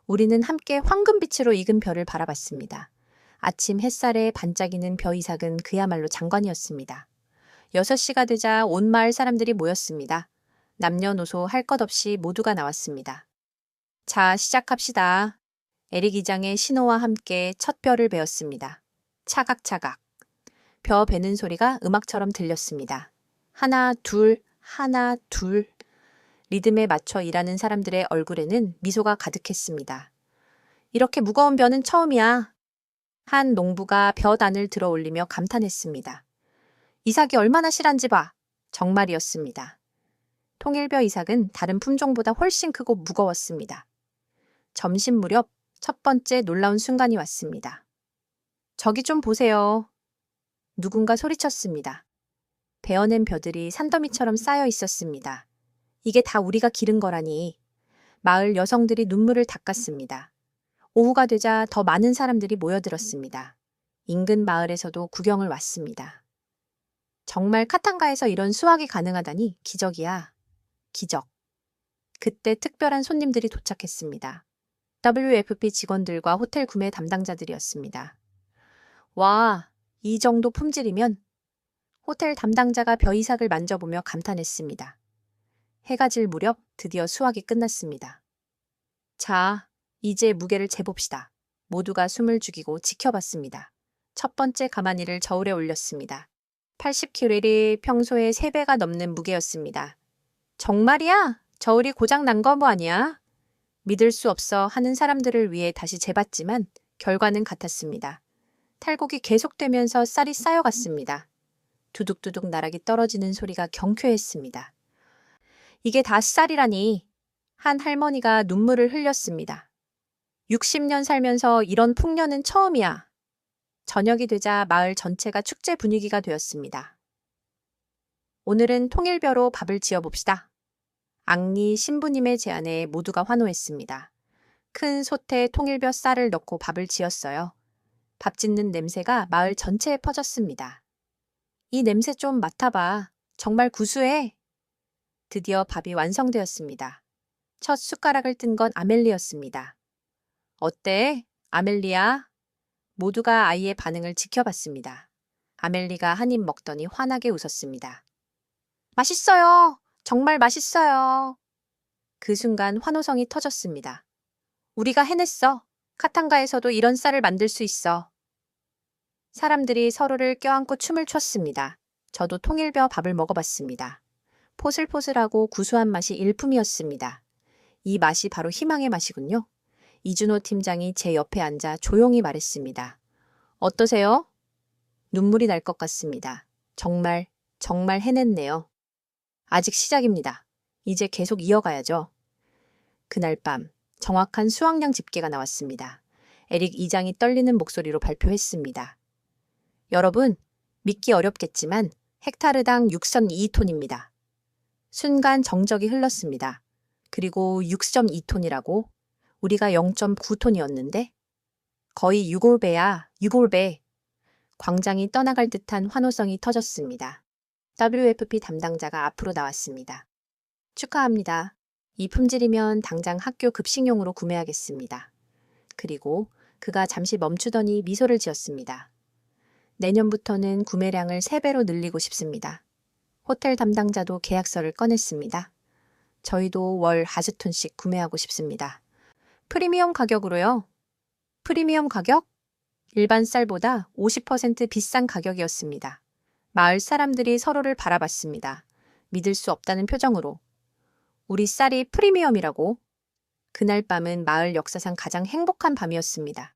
우리는 함께 황금빛으로 익은 별을 바라봤습니다. 아침 햇살에 반짝이는 벼 이삭은 그야말로 장관이었습니다. 6시가 되자 온 마을 사람들이 모였습니다. 남녀노소 할 것 없이 모두가 나왔습니다. 자, 시작합시다. 에릭 이장의 신호와 함께 첫 벼를 베었습니다. 차각차각. 벼 베는 소리가 음악처럼 들렸습니다. 하나, 둘, 하나, 둘. 리듬에 맞춰 일하는 사람들의 얼굴에는 미소가 가득했습니다. 이렇게 무거운 벼는 처음이야. 한 농부가 벼단을 들어 올리며 감탄했습니다. 이삭이 얼마나 실한지 봐. 정말이었습니다. 통일벼 이삭은 다른 품종보다 훨씬 크고 무거웠습니다. 점심 무렵 첫 번째 놀라운 순간이 왔습니다. 저기 좀 보세요. 누군가 소리쳤습니다. 베어낸 벼들이 산더미처럼 쌓여 있었습니다. 이게 다 우리가 기른 거라니. 마을 여성들이 눈물을 닦았습니다. 오후가 되자 더 많은 사람들이 모여들었습니다. 인근 마을에서도 구경을 왔습니다. 정말 카탄가에서 이런 수확이 가능하다니 기적이야. 기적. 그때 특별한 손님들이 도착했습니다. WFP 직원들과 호텔 구매 담당자들이었습니다. 와, 이 정도 품질이면? 호텔 담당자가 벼이삭을 만져보며 감탄했습니다. 해가 질 무렵 드디어 수확이 끝났습니다. 자, 이제 무게를 재봅시다. 모두가 숨을 죽이고 지켜봤습니다. 첫 번째 가마니를 저울에 올렸습니다. 80kg이 평소의 3배가 넘는 무게였습니다. 정말이야? 저울이 고장 난 거 뭐 아니야? 믿을 수 없어 하는 사람들을 위해 다시 재봤지만 결과는 같았습니다. 탈곡이 계속되면서 쌀이 쌓여갔습니다. 두둑두둑 나락이 떨어지는 소리가 경쾌했습니다. 이게 다 쌀이라니. 한 할머니가 눈물을 흘렸습니다. 60년 살면서 이런 풍년은 처음이야. 저녁이 되자 마을 전체가 축제 분위기가 되었습니다. 오늘은 통일벼로 밥을 지어봅시다. 앙리 신부님의 제안에 모두가 환호했습니다. 큰 솥에 통일벼 쌀을 넣고 밥을 지었어요. 밥 짓는 냄새가 마을 전체에 퍼졌습니다. 이 냄새 좀 맡아봐. 정말 구수해. 드디어 밥이 완성되었습니다. 첫 숟가락을 뜬 건 아멜리였습니다. 어때? 아멜리야? 모두가 아이의 반응을 지켜봤습니다. 아멜리가 한 입 먹더니 환하게 웃었습니다. 맛있어요. 정말 맛있어요. 그 순간 환호성이 터졌습니다. 우리가 해냈어. 카탄가에서도 이런 쌀을 만들 수 있어. 사람들이 서로를 껴안고 춤을 췄습니다. 저도 통일벼 밥을 먹어봤습니다. 포슬포슬하고 구수한 맛이 일품이었습니다. 이 맛이 바로 희망의 맛이군요. 이준호 팀장이 제 옆에 앉아 조용히 말했습니다. 어떠세요? 눈물이 날 것 같습니다. 정말 해냈네요. 아직 시작입니다. 이제 계속 이어가야죠. 그날 밤 정확한 수확량 집계가 나왔습니다. 에릭 이장이 떨리는 목소리로 발표했습니다. 여러분, 믿기 어렵겠지만 헥타르당 6선 2톤입니다. 순간 정적이 흘렀습니다. 그리고 6.2톤이라고? 우리가 0.9톤이었는데? 거의 6올배야, 6올배. 광장이 떠나갈 듯한 환호성이 터졌습니다. WFP 담당자가 앞으로 나왔습니다. 축하합니다. 이 품질이면 당장 학교 급식용으로 구매하겠습니다. 그리고 그가 잠시 멈추더니 미소를 지었습니다. 내년부터는 구매량을 3배로 늘리고 싶습니다. 호텔 담당자도 계약서를 꺼냈습니다. 저희도 월 4톤씩 구매하고 싶습니다. 프리미엄 가격으로요? 프리미엄 가격? 일반 쌀보다 50% 비싼 가격이었습니다. 마을 사람들이 서로를 바라봤습니다. 믿을 수 없다는 표정으로. 우리 쌀이 프리미엄이라고? 그날 밤은 마을 역사상 가장 행복한 밤이었습니다.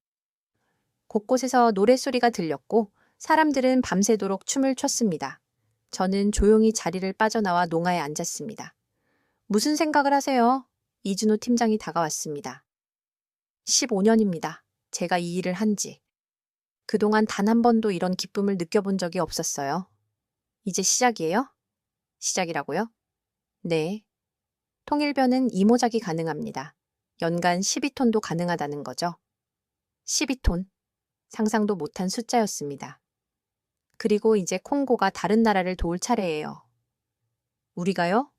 곳곳에서 노랫소리가 들렸고 사람들은 밤새도록 춤을 췄습니다. 저는 조용히 자리를 빠져나와 농아에 앉았습니다. 무슨 생각을 하세요? 이준호 팀장이 다가왔습니다. 15년입니다. 제가 이 일을 한 지. 그동안 단 한 번도 이런 기쁨을 느껴본 적이 없었어요. 이제 시작이에요? 시작이라고요? 네. 통일벼는 이모작이 가능합니다. 연간 12톤도 가능하다는 거죠. 12톤. 상상도 못한 숫자였습니다. 그리고 이제 콩고가 다른 나라를 도울 차례예요. 우리가요?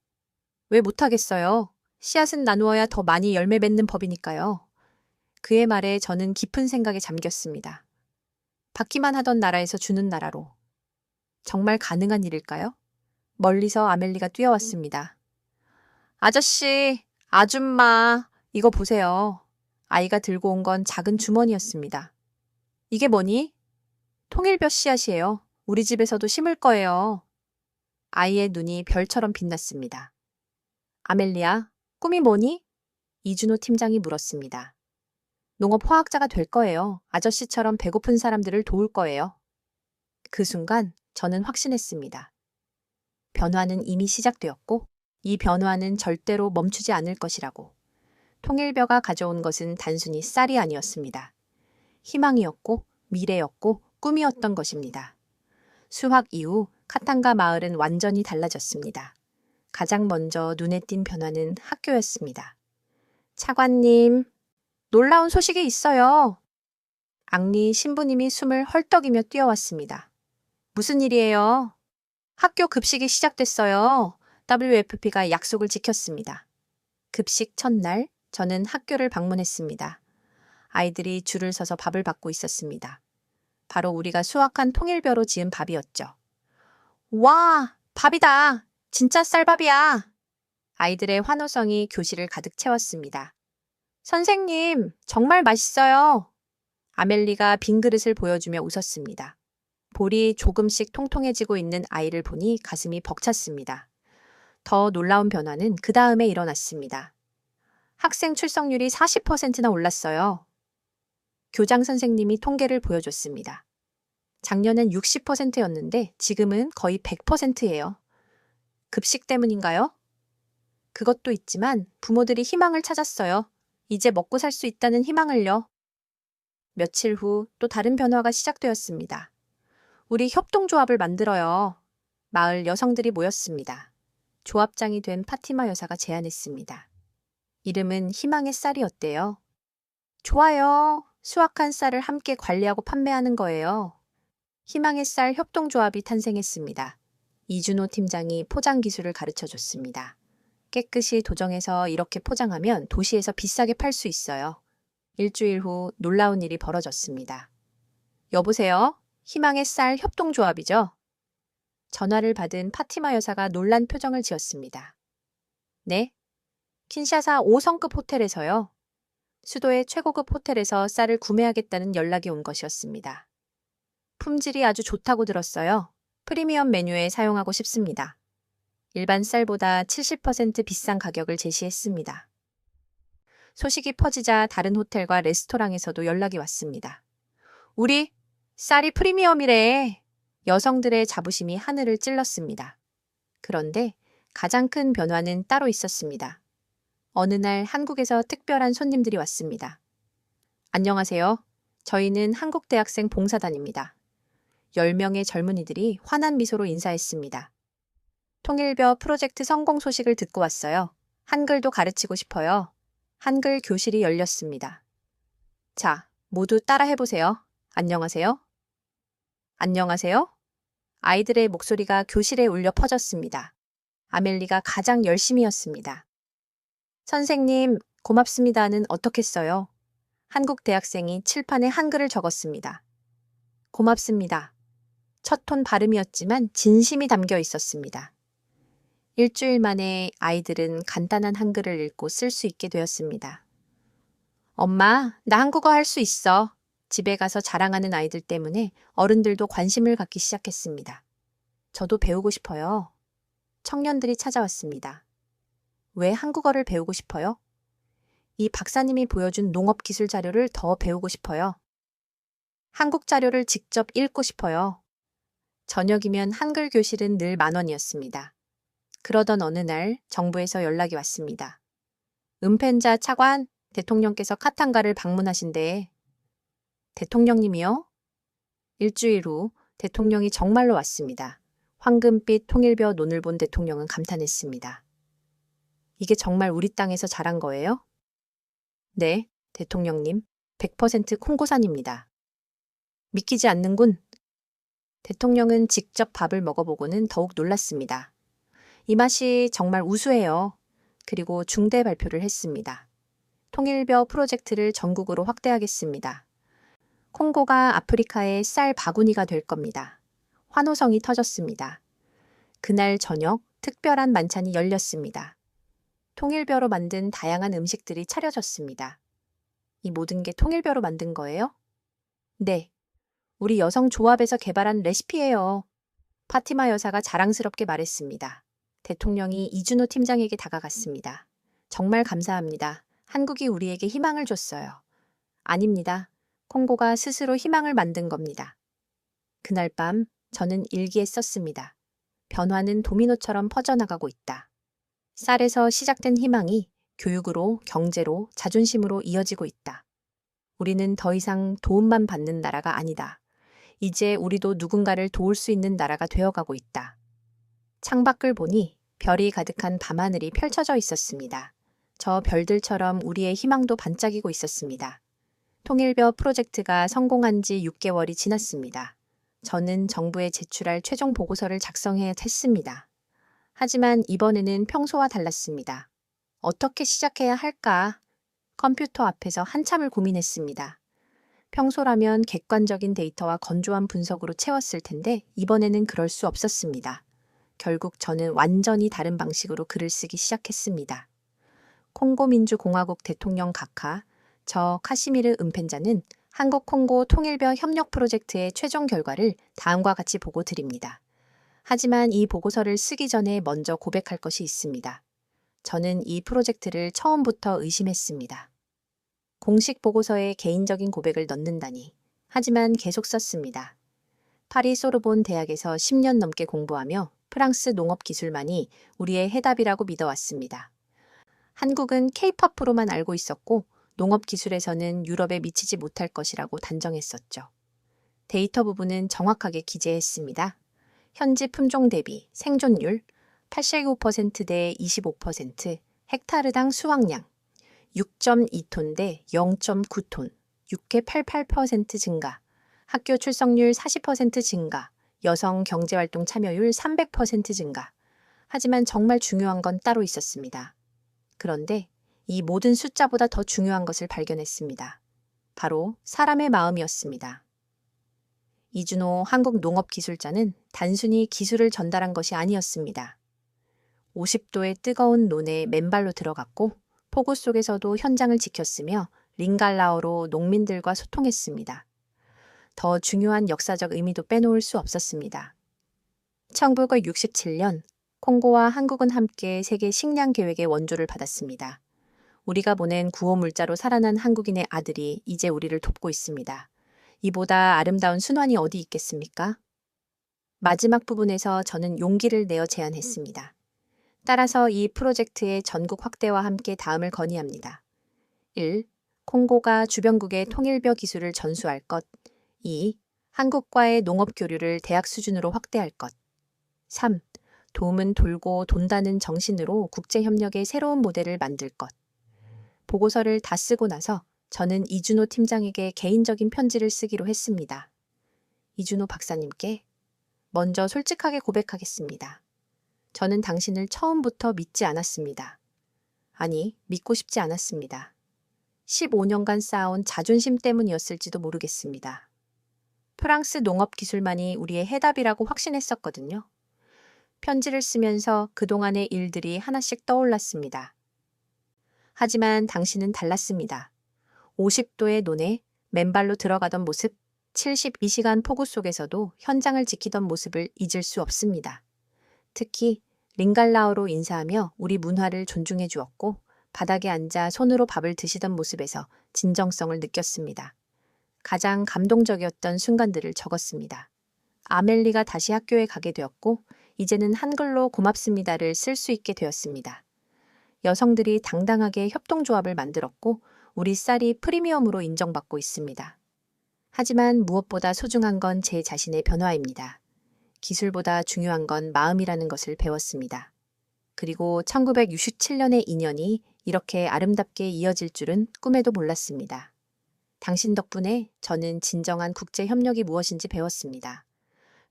왜 못하겠어요? 씨앗은 나누어야 더 많이 열매 맺는 법이니까요. 그의 말에 저는 깊은 생각에 잠겼습니다. 받기만 하던 나라에서 주는 나라로. 정말 가능한 일일까요? 멀리서 아멜리가 뛰어왔습니다. 아저씨, 아줌마, 이거 보세요. 아이가 들고 온 건 작은 주머니였습니다. 이게 뭐니? 통일벼 씨앗이에요. 우리 집에서도 심을 거예요. 아이의 눈이 별처럼 빛났습니다. 아멜리야, 꿈이 뭐니? 이준호 팀장이 물었습니다. 농업화학자가 될 거예요. 아저씨처럼 배고픈 사람들을 도울 거예요. 그 순간 저는 확신했습니다. 변화는 이미 시작되었고 이 변화는 절대로 멈추지 않을 것이라고. 통일벼가 가져온 것은 단순히 쌀이 아니었습니다. 희망이었고 미래였고 꿈이었던 것입니다. 수확 이후 카탄가 마을은 완전히 달라졌습니다. 가장 먼저 눈에 띈 변화는 학교였습니다. 차관님, 놀라운 소식이 있어요. 앙리 신부님이 숨을 헐떡이며 뛰어왔습니다. 무슨 일이에요? 학교 급식이 시작됐어요. WFP가 약속을 지켰습니다. 급식 첫날, 저는 학교를 방문했습니다. 아이들이 줄을 서서 밥을 받고 있었습니다. 바로 우리가 수확한 통일벼로 지은 밥이었죠. 와, 밥이다. 진짜 쌀밥이야. 아이들의 환호성이 교실을 가득 채웠습니다. 선생님, 정말 맛있어요. 아멜리가 빈 그릇을 보여주며 웃었습니다. 볼이 조금씩 통통해지고 있는 아이를 보니 가슴이 벅찼습니다. 더 놀라운 변화는 그 다음에 일어났습니다. 학생 출석률이 40%나 올랐어요. 교장 선생님이 통계를 보여줬습니다. 작년엔 60%였는데 지금은 거의 100%예요. 급식 때문인가요? 그것도 있지만 부모들이 희망을 찾았어요. 이제 먹고 살 수 있다는 희망을요. 며칠 후 또 다른 변화가 시작되었습니다. 우리 협동조합을 만들어요. 마을 여성들이 모였습니다. 조합장이 된 파티마 여사가 제안했습니다. 이름은 희망의 쌀이었대요. 좋아요. 수확한 쌀을 함께 관리하고 판매하는 거예요. 희망의 쌀 협동조합이 탄생했습니다. 이준호 팀장이 포장 기술을 가르쳐 줬습니다. 깨끗이 도정해서 이렇게 포장하면 도시에서 비싸게 팔 수 있어요. 일주일 후 놀라운 일이 벌어졌습니다. 여보세요? 희망의 쌀 협동조합이죠? 전화를 받은 파티마 여사가 놀란 표정을 지었습니다. 네? 킨샤사 5성급 호텔에서요. 수도의 최고급 호텔에서 쌀을 구매하겠다는 연락이 온 것이었습니다. 품질이 아주 좋다고 들었어요. 프리미엄 메뉴에 사용하고 싶습니다. 일반 쌀보다 70% 비싼 가격을 제시했습니다. 소식이 퍼지자 다른 호텔과 레스토랑에서도 연락이 왔습니다. 우리 쌀이 프리미엄이래. 여성들의 자부심이 하늘을 찔렀습니다. 그런데 가장 큰 변화는 따로 있었습니다. 어느 날 한국에서 특별한 손님들이 왔습니다. 안녕하세요. 저희는 한국대학생 봉사단입니다. 10명의 젊은이들이 환한 미소로 인사했습니다. 통일벼 프로젝트 성공 소식을 듣고 왔어요. 한글도 가르치고 싶어요. 한글 교실이 열렸습니다. 자, 모두 따라 해보세요. 안녕하세요. 안녕하세요. 아이들의 목소리가 교실에 울려 퍼졌습니다. 아멜리가 가장 열심히였습니다. 선생님, 고맙습니다는 어떻게 써요? 한국 대학생이 칠판에 한글을 적었습니다. 고맙습니다. 첫 톤 발음이었지만 진심이 담겨 있었습니다. 일주일 만에 아이들은 간단한 한글을 읽고 쓸 수 있게 되었습니다. 엄마, 나 한국어 할 수 있어. 집에 가서 자랑하는 아이들 때문에 어른들도 관심을 갖기 시작했습니다. 저도 배우고 싶어요. 청년들이 찾아왔습니다. 왜 한국어를 배우고 싶어요? 이 박사님이 보여준 농업 기술 자료를 더 배우고 싶어요. 한국 자료를 직접 읽고 싶어요. 저녁이면 한글 교실은 늘 10,000원이었습니다. 그러던 어느 날 정부에서 연락이 왔습니다. 은펜자 차관, 대통령께서 카탄가를 방문하신대. 대통령님이요? 일주일 후 대통령이 정말로 왔습니다. 황금빛 통일벼 논을 본 대통령은 감탄했습니다. 이게 정말 우리 땅에서 자란 거예요? 네, 대통령님. 100% 콩고산입니다. 믿기지 않는군. 대통령은 직접 밥을 먹어보고는 더욱 놀랐습니다. 이 맛이 정말 우수해요. 그리고 중대 발표를 했습니다. 통일벼 프로젝트를 전국으로 확대하겠습니다. 콩고가 아프리카의 쌀 바구니가 될 겁니다. 환호성이 터졌습니다. 그날 저녁 특별한 만찬이 열렸습니다. 통일벼로 만든 다양한 음식들이 차려졌습니다. 이 모든 게 통일벼로 만든 거예요? 네. 우리 여성 조합에서 개발한 레시피예요. 파티마 여사가 자랑스럽게 말했습니다. 대통령이 이준호 팀장에게 다가갔습니다. 정말 감사합니다. 한국이 우리에게 희망을 줬어요. 아닙니다. 콩고가 스스로 희망을 만든 겁니다. 그날 밤 저는 일기에 썼습니다. 변화는 도미노처럼 퍼져나가고 있다. 쌀에서 시작된 희망이 교육으로, 경제로, 자존심으로 이어지고 있다. 우리는 더 이상 도움만 받는 나라가 아니다. 이제 우리도 누군가를 도울 수 있는 나라가 되어가고 있다. 창밖을 보니 별이 가득한 밤하늘이 펼쳐져 있었습니다. 저 별들처럼 우리의 희망도 반짝이고 있었습니다. 통일벼 프로젝트가 성공한 지 6개월이 지났습니다. 저는 정부에 제출할 최종 보고서를 작성해야 했습니다. 하지만 이번에는 평소와 달랐습니다. 어떻게 시작해야 할까? 컴퓨터 앞에서 한참을 고민했습니다. 평소라면 객관적인 데이터와 건조한 분석으로 채웠을 텐데 이번에는 그럴 수 없었습니다. 결국 저는 완전히 다른 방식으로 글을 쓰기 시작했습니다. 콩고민주공화국 대통령 각하, 저 카시미르 은펜자는 한국 콩고 통일벼 협력 프로젝트의 최종 결과를 다음과 같이 보고 드립니다. 하지만 이 보고서를 쓰기 전에 먼저 고백할 것이 있습니다. 저는 이 프로젝트를 처음부터 의심했습니다. 공식 보고서에 개인적인 고백을 넣는다니. 하지만 계속 썼습니다. 파리 소르본 대학에서 10년 넘게 공부하며 프랑스 농업 기술만이 우리의 해답이라고 믿어왔습니다. 한국은 K-팝으로만 알고 있었고 농업 기술에서는 유럽에 미치지 못할 것이라고 단정했었죠. 데이터 부분은 정확하게 기재했습니다. 현지 품종 대비 생존율 89% 대 25%, 헥타르당 수확량 6.2톤 대 0.9톤, 6.88% 증가, 학교 출석률 40% 증가, 여성 경제활동 참여율 300% 증가. 하지만 정말 중요한 건 따로 있었습니다. 그런데 이 모든 숫자보다 더 중요한 것을 발견했습니다. 바로 사람의 마음이었습니다. 이준호 한국농업기술자는 단순히 기술을 전달한 것이 아니었습니다. 50도의 뜨거운 논에 맨발로 들어갔고 폭우 속에서도 현장을 지켰으며 링갈라어로 농민들과 소통했습니다. 더 중요한 역사적 의미도 빼놓을 수 없었습니다. 1967년 콩고와 한국은 함께 세계 식량 계획의 원조를 받았습니다. 우리가 보낸 구호물자로 살아난 한국인의 아들이 이제 우리를 돕고 있습니다. 이보다 아름다운 순환이 어디 있겠습니까? 마지막 부분에서 저는 용기를 내어 제안했습니다. 따라서 이 프로젝트의 전국 확대와 함께 다음을 건의합니다. 1. 콩고가 주변국의 통일벼 기술을 전수할 것. 2. 한국과의 농업 교류를 대학 수준으로 확대할 것. 3. 도움은 돌고 돈다는 정신으로 국제협력의 새로운 모델을 만들 것. 보고서를 다 쓰고 나서 저는 이준호 팀장에게 개인적인 편지를 쓰기로 했습니다. 이준호 박사님께 먼저 솔직하게 고백하겠습니다. 저는 당신을 처음부터 믿지 않았습니다. 아니, 믿고 싶지 않았습니다. 15년간 쌓아온 자존심 때문이었을지도 모르겠습니다. 프랑스 농업 기술만이 우리의 해답이라고 확신했었거든요. 편지를 쓰면서 그동안의 일들이 하나씩 떠올랐습니다. 하지만 당신은 달랐습니다. 50도의 논에 맨발로 들어가던 모습, 72시간 폭우 속에서도 현장을 지키던 모습을 잊을 수 없습니다. 특히 링갈라어로 인사하며 우리 문화를 존중해 주었고 바닥에 앉아 손으로 밥을 드시던 모습에서 진정성을 느꼈습니다. 가장 감동적이었던 순간들을 적었습니다. 아멜리가 다시 학교에 가게 되었고 이제는 한글로 고맙습니다를 쓸 수 있게 되었습니다. 여성들이 당당하게 협동조합을 만들었고 우리 쌀이 프리미엄으로 인정받고 있습니다. 하지만 무엇보다 소중한 건 제 자신의 변화입니다. 기술보다 중요한 건 마음이라는 것을 배웠습니다. 그리고 1967년의 인연이 이렇게 아름답게 이어질 줄은 꿈에도 몰랐습니다. 당신 덕분에 저는 진정한 국제협력이 무엇인지 배웠습니다.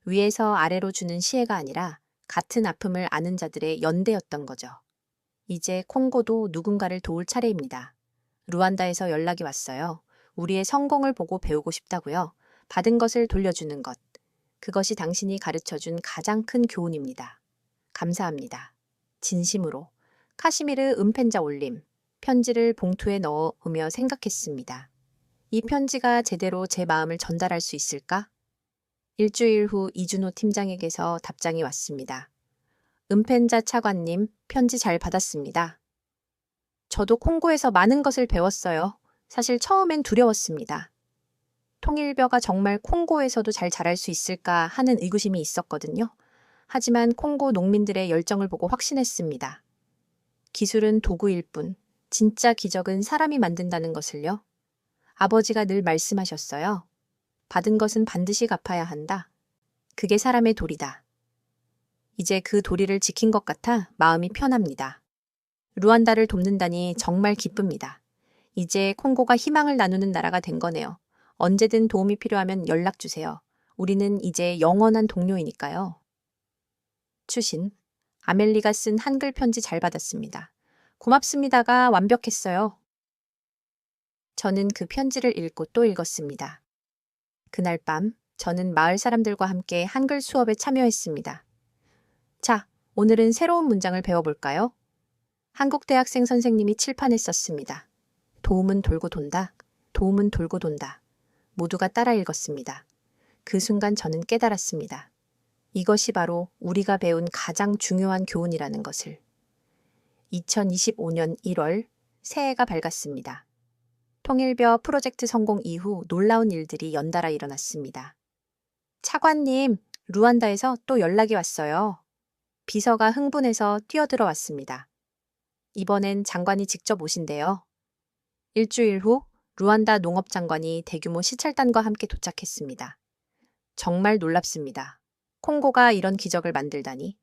위에서 아래로 주는 시혜가 아니라 같은 아픔을 아는 자들의 연대였던 거죠. 이제 콩고도 누군가를 도울 차례입니다. 루안다에서 연락이 왔어요. 우리의 성공을 보고 배우고 싶다고요. 받은 것을 돌려주는 것. 그것이 당신이 가르쳐준 가장 큰 교훈입니다. 감사합니다. 진심으로. 카시미르 은펜자 올림. 편지를 봉투에 넣으며 생각했습니다. 이 편지가 제대로 제 마음을 전달할 수 있을까? 일주일 후 이준호 팀장에게서 답장이 왔습니다. 은펜자 차관님, 편지 잘 받았습니다. 저도 콩고에서 많은 것을 배웠어요. 사실 처음엔 두려웠습니다. 통일벼가 정말 콩고에서도 잘 자랄 수 있을까 하는 의구심이 있었거든요. 하지만 콩고 농민들의 열정을 보고 확신했습니다. 기술은 도구일 뿐, 진짜 기적은 사람이 만든다는 것을요. 아버지가 늘 말씀하셨어요. 받은 것은 반드시 갚아야 한다. 그게 사람의 도리다. 이제 그 도리를 지킨 것 같아 마음이 편합니다. 루안다를 돕는다니 정말 기쁩니다. 이제 콩고가 희망을 나누는 나라가 된 거네요. 언제든 도움이 필요하면 연락 주세요. 우리는 이제 영원한 동료이니까요. 추신. 아멜리가 쓴 한글 편지 잘 받았습니다. 고맙습니다가 완벽했어요. 저는 그 편지를 읽고 또 읽었습니다. 그날 밤 저는 마을 사람들과 함께 한글 수업에 참여했습니다. 자, 오늘은 새로운 문장을 배워볼까요? 한국 대학생 선생님이 칠판에 썼습니다. 도움은 돌고 돈다. 도움은 돌고 돈다. 모두가 따라 읽었습니다. 그 순간 저는 깨달았습니다. 이것이 바로 우리가 배운 가장 중요한 교훈이라는 것을. 2025년 1월 새해가 밝았습니다. 통일벼 프로젝트 성공 이후 놀라운 일들이 연달아 일어났습니다. 차관님, 루안다에서 또 연락이 왔어요. 비서가 흥분해서 뛰어들어 왔습니다. 이번엔 장관이 직접 오신대요. 일주일 후 루안다 농업장관이 대규모 시찰단과 함께 도착했습니다. 정말 놀랍습니다. 콩고가 이런 기적을 만들다니.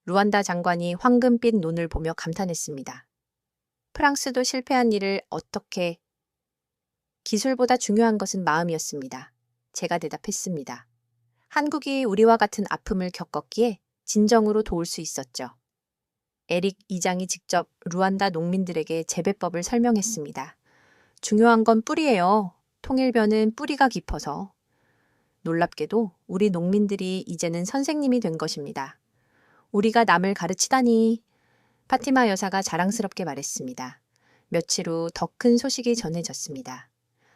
루안다 장관이 황금빛 눈을 보며 감탄했습니다. 프랑스도 실패한 일을 어떻게... 기술보다 중요한 것은 마음이었습니다. 제가 대답했습니다. 한국이 우리와 같은 아픔을 겪었기에 진정으로 도울 수 있었죠. 에릭 이장이 직접 루안다 농민들에게 재배법을 설명했습니다. 중요한 건 뿌리예요. 통일벼는 뿌리가 깊어서. 놀랍게도 우리 농민들이 이제는 선생님이 된 것입니다. 우리가 남을 가르치다니. 파티마 여사가 자랑스럽게 말했습니다. 며칠 후 더 큰 소식이 전해졌습니다.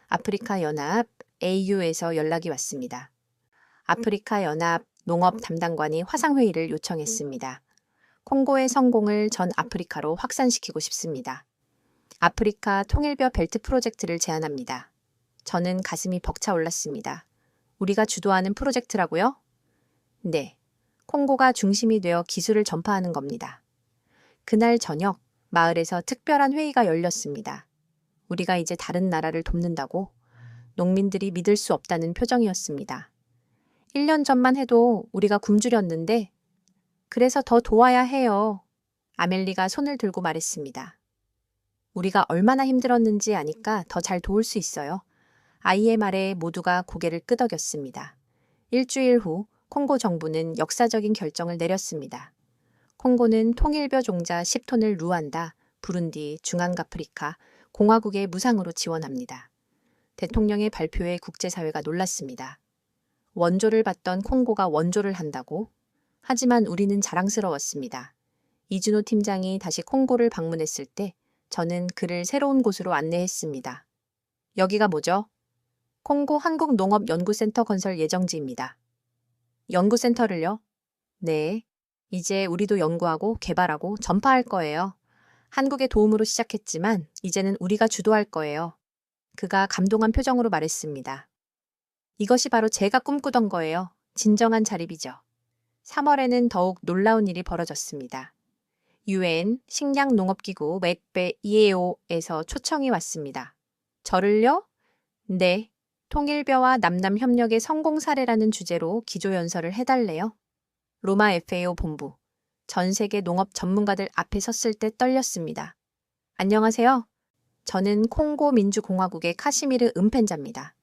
아프리카 연합 AU에서 연락이 왔습니다. 아프리카 연합 농업 담당관이 화상회의를 요청했습니다. 콩고의 성공을 전 아프리카로 확산시키고 싶습니다. 아프리카 통일벼 벨트 프로젝트를 제안합니다. 저는 가슴이 벅차올랐습니다. 우리가 주도하는 프로젝트라고요? 네. 콩고가 중심이 되어 기술을 전파하는 겁니다. 그날 저녁 마을에서 특별한 회의가 열렸습니다. 우리가 이제 다른 나라를 돕는다고? 농민들이 믿을 수 없다는 표정이었습니다. 1년 전만 해도 우리가 굶주렸는데 그래서 더 도와야 해요. 아멜리가 손을 들고 말했습니다. 우리가 얼마나 힘들었는지 아니까 더 잘 도울 수 있어요. 아이의 말에 모두가 고개를 끄덕였습니다. 일주일 후 콩고 정부는 역사적인 결정을 내렸습니다. 콩고는 통일벼 종자 10톤을 루안다, 부룬디, 중앙아프리카, 공화국에 무상으로 지원합니다. 대통령의 발표에 국제사회가 놀랐습니다. 원조를 받던 콩고가 원조를 한다고? 하지만 우리는 자랑스러웠습니다. 이준호 팀장이 다시 콩고를 방문했을 때 저는 그를 새로운 곳으로 안내했습니다. 여기가 뭐죠? 콩고 한국농업연구센터 건설 예정지입니다. 연구센터를요? 네. 이제 우리도 연구하고 개발하고 전파할 거예요. 한국의 도움으로 시작했지만 이제는 우리가 주도할 거예요. 그가 감동한 표정으로 말했습니다. 이것이 바로 제가 꿈꾸던 거예요. 진정한 자립이죠. 3월에는 더욱 놀라운 일이 벌어졌습니다. UN 식량농업기구 맥베 EAO에서 초청이 왔습니다. 저를요? 네. 통일벼와 남남 협력의 성공 사례라는 주제로 기조연설을 해달래요. 로마 FAO 본부. 전 세계 농업 전문가들 앞에 섰을 때 떨렸습니다. 안녕하세요. 저는 콩고 민주공화국의 카시미르 은펜자입니다.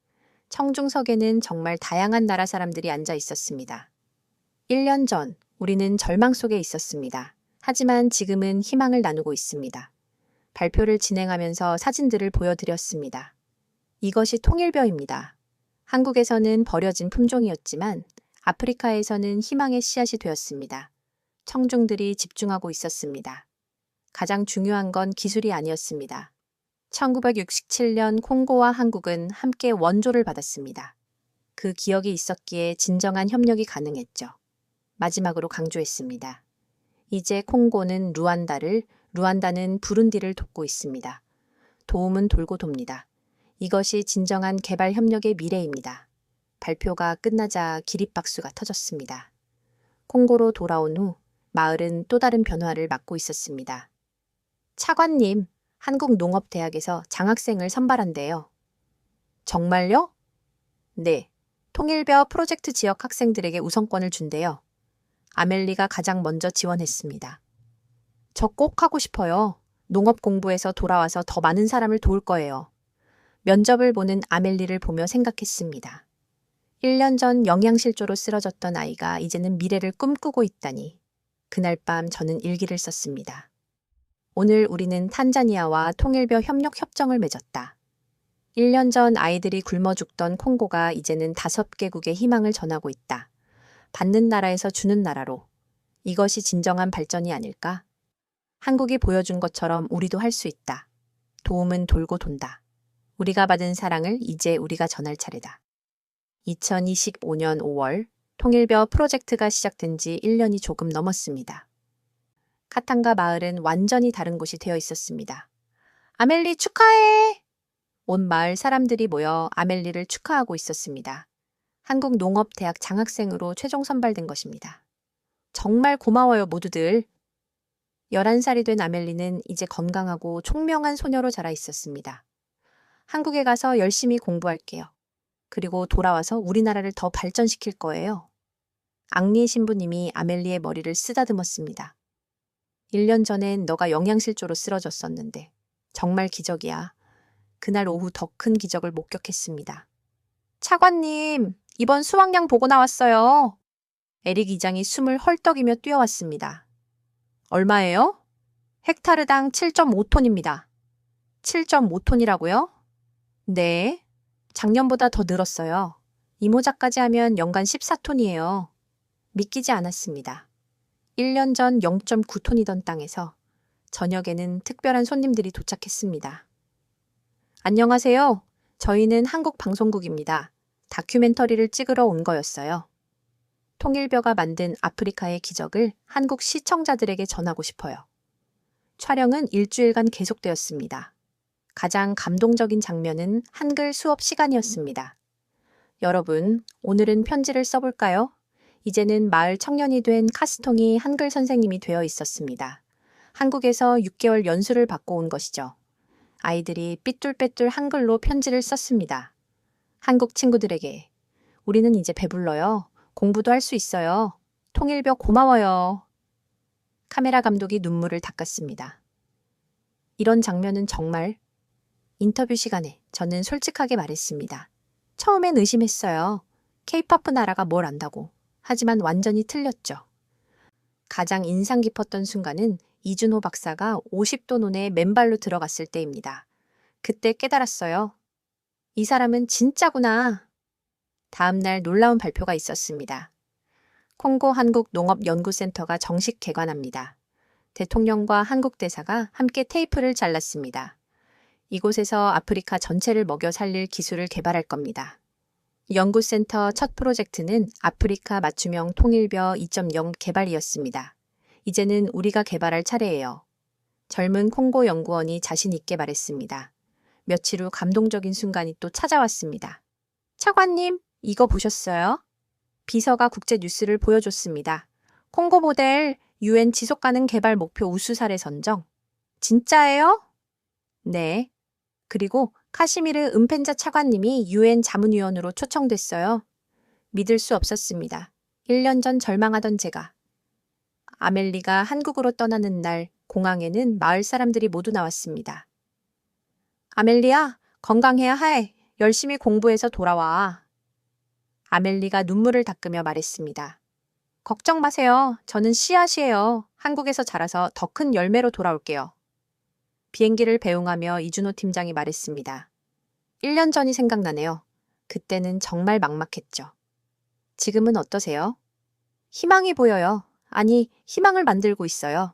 청중석에는 정말 다양한 나라 사람들이 앉아 있었습니다. 1년 전 우리는 절망 속에 있었습니다. 하지만 지금은 희망을 나누고 있습니다. 발표를 진행하면서 사진들을 보여드렸습니다. 이것이 통일벼입니다. 한국에서는 버려진 품종이었지만 아프리카에서는 희망의 씨앗이 되었습니다. 청중들이 집중하고 있었습니다. 가장 중요한 건 기술이 아니었습니다. 1967년 콩고와 한국은 함께 원조를 받았습니다. 그 기억이 있었기에 진정한 협력이 가능했죠. 마지막으로 강조했습니다. 이제 콩고는 루안다를, 루안다는 부룬디를 돕고 있습니다. 도움은 돌고 돕니다. 이것이 진정한 개발 협력의 미래입니다. 발표가 끝나자 기립박수가 터졌습니다. 콩고로 돌아온 후 마을은 또 다른 변화를 맞고 있었습니다. 차관님, 한국농업대학에서 장학생을 선발한대요. 정말요? 네, 통일벼 프로젝트 지역 학생들에게 우선권을 준대요. 아멜리가 가장 먼저 지원했습니다. 저 꼭 하고 싶어요. 농업 공부해서 돌아와서 더 많은 사람을 도울 거예요. 면접을 보는 아멜리를 보며 생각했습니다. 1년 전 영양실조로 쓰러졌던 아이가 이제는 미래를 꿈꾸고 있다니. 그날 밤 저는 일기를 썼습니다. 오늘 우리는 탄자니아와 통일벼 협력 협정을 맺었다. 1년 전 아이들이 굶어 죽던 콩고가 이제는 5개국의 희망을 전하고 있다. 받는 나라에서 주는 나라로. 이것이 진정한 발전이 아닐까? 한국이 보여준 것처럼 우리도 할 수 있다. 도움은 돌고 돈다. 우리가 받은 사랑을 이제 우리가 전할 차례다. 2025년 5월 통일벼 프로젝트가 시작된 지 1년이 조금 넘었습니다. 카탄가 마을은 완전히 다른 곳이 되어 있었습니다. 아멜리 축하해! 온 마을 사람들이 모여 아멜리를 축하하고 있었습니다. 한국농업대학 장학생으로 최종 선발된 것입니다. 정말 고마워요, 모두들. 11살이 된 아멜리는 이제 건강하고 총명한 소녀로 자라 있었습니다. 한국에 가서 열심히 공부할게요. 그리고 돌아와서 우리나라를 더 발전시킬 거예요. 앙리 신부님이 아멜리의 머리를 쓰다듬었습니다. 1년 전엔 너가 영양실조로 쓰러졌었는데 정말 기적이야. 그날 오후 더 큰 기적을 목격했습니다. 차관님, 이번 수확량 보고 나왔어요. 에릭 이장이 숨을 헐떡이며 뛰어왔습니다. 얼마예요? 헥타르당 7.5톤입니다. 7.5톤이라고요? 네. 작년보다 더 늘었어요. 이모작까지 하면 연간 14톤이에요. 믿기지 않았습니다. 1년 전 0.9톤이던 땅에서 저녁에는 특별한 손님들이 도착했습니다. 안녕하세요. 저희는 한국방송국입니다. 다큐멘터리를 찍으러 온 거였어요. 통일벼가 만든 아프리카의 기적을 한국 시청자들에게 전하고 싶어요. 촬영은 일주일간 계속되었습니다. 가장 감동적인 장면은 한글 수업 시간이었습니다. 여러분, 오늘은 편지를 써볼까요? 이제는 마을 청년이 된 카스통이 한글 선생님이 되어 있었습니다. 한국에서 6개월 연수를 받고 온 것이죠. 아이들이 삐뚤빼뚤 한글로 편지를 썼습니다. 한국 친구들에게 우리는 이제 배불러요. 공부도 할 수 있어요. 통일벼 고마워요. 카메라 감독이 눈물을 닦았습니다. 이런 장면은 정말 인터뷰 시간에 저는 솔직하게 말했습니다. 처음엔 의심했어요. K-POP 나라가 뭘 안다고. 하지만 완전히 틀렸죠. 가장 인상 깊었던 순간은 이준호 박사가 50도 논에 맨발로 들어갔을 때입니다. 그때 깨달았어요. 이 사람은 진짜구나. 다음 날 놀라운 발표가 있었습니다. 콩고 한국농업연구센터가 정식 개관합니다. 대통령과 한국 대사가 함께 테이프를 잘랐습니다. 이곳에서 아프리카 전체를 먹여 살릴 기술을 개발할 겁니다. 연구센터 첫 프로젝트는 아프리카 맞춤형 통일벼 2.0 개발이었습니다. 이제는 우리가 개발할 차례예요. 젊은 콩고 연구원이 자신 있게 말했습니다. 며칠 후 감동적인 순간이 또 찾아왔습니다. 차관님, 이거 보셨어요? 비서가 국제 뉴스를 보여줬습니다. 콩고 모델 UN 지속가능 개발 목표 우수 사례 선정. 진짜예요? 네. 그리고 카시미르 은펜자 차관님이 UN 자문위원으로 초청됐어요. 믿을 수 없었습니다. 1년 전 절망하던 제가. 아멜리가 한국으로 떠나는 날 공항에는 마을 사람들이 모두 나왔습니다. 아멜리야, 건강해야 해. 열심히 공부해서 돌아와. 아멜리가 눈물을 닦으며 말했습니다. 걱정 마세요. 저는 씨앗이에요. 한국에서 자라서 더 큰 열매로 돌아올게요. 비행기를 배웅하며 이준호 팀장이 말했습니다. 1년 전이 생각나네요. 그때는 정말 막막했죠. 지금은 어떠세요? 희망이 보여요. 아니, 희망을 만들고 있어요.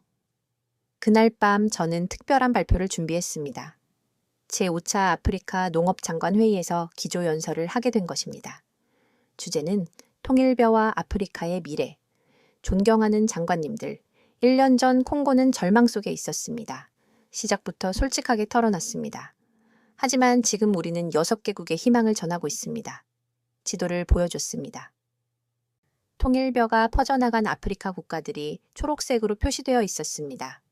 그날 밤 저는 특별한 발표를 준비했습니다. 제5차 아프리카 농업장관 회의에서 기조연설을 하게 된 것입니다. 주제는 통일벼와 아프리카의 미래. 존경하는 장관님들, 1년 전 콩고는 절망 속에 있었습니다. 시작부터 솔직하게 털어놨습니다. 하지만 지금 우리는 6개국의 희망을 전하고 있습니다. 지도를 보여줬습니다. 통일벼가 퍼져나간 아프리카 국가들이 초록색으로 표시되어 있었습니다.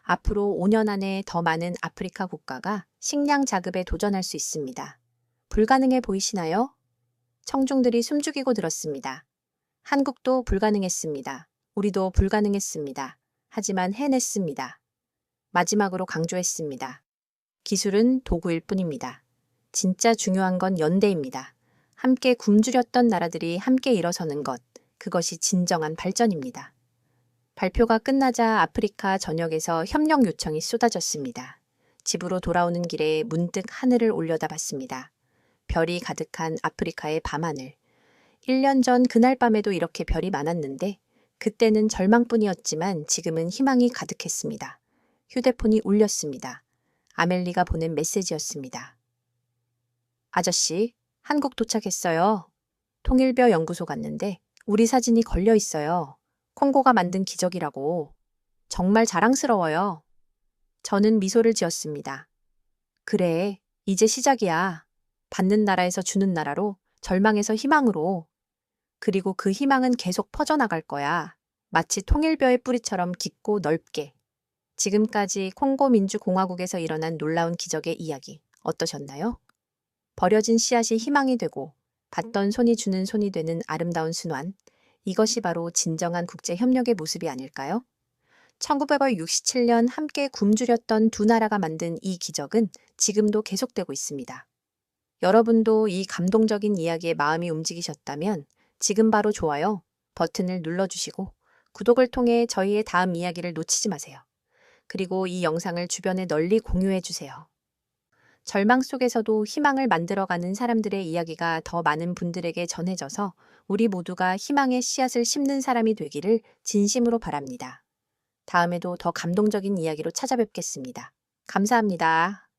앞으로 5년 안에 더 많은 아프리카 국가가 식량 자급에 도전할 수 있습니다. 불가능해 보이시나요? 청중들이 숨죽이고 들었습니다. 한국도 불가능했습니다. 우리도 불가능했습니다. 하지만 해냈습니다. 마지막으로 강조했습니다. 기술은 도구일 뿐입니다. 진짜 중요한 건 연대입니다. 함께 굶주렸던 나라들이 함께 일어서는 것, 그것이 진정한 발전입니다. 발표가 끝나자 아프리카 전역에서 협력 요청이 쏟아졌습니다. 집으로 돌아오는 길에 문득 하늘을 올려다봤습니다. 별이 가득한 아프리카의 밤하늘. 1년 전 그날 밤에도 이렇게 별이 많았는데 그때는 절망뿐이었지만 지금은 희망이 가득했습니다. 휴대폰이 울렸습니다. 아멜리가 보낸 메시지였습니다. 아저씨, 한국 도착했어요. 통일벼 연구소 갔는데 우리 사진이 걸려 있어요. 콩고가 만든 기적이라고. 정말 자랑스러워요. 저는 미소를 지었습니다. 그래, 이제 시작이야. 받는 나라에서 주는 나라로, 절망에서 희망으로. 그리고 그 희망은 계속 퍼져나갈 거야. 마치 통일벼의 뿌리처럼 깊고 넓게. 지금까지 콩고 민주공화국에서 일어난 놀라운 기적의 이야기 어떠셨나요? 버려진 씨앗이 희망이 되고 받던 손이 주는 손이 되는 아름다운 순환. 이것이 바로 진정한 국제협력의 모습이 아닐까요? 1967년 함께 굶주렸던 두 나라가 만든 이 기적은 지금도 계속되고 있습니다. 여러분도 이 감동적인 이야기에 마음이 움직이셨다면 지금 바로 좋아요 버튼을 눌러주시고 구독을 통해 저희의 다음 이야기를 놓치지 마세요. 그리고 이 영상을 주변에 널리 공유해 주세요. 절망 속에서도 희망을 만들어가는 사람들의 이야기가 더 많은 분들에게 전해져서 우리 모두가 희망의 씨앗을 심는 사람이 되기를 진심으로 바랍니다. 다음에도 더 감동적인 이야기로 찾아뵙겠습니다. 감사합니다.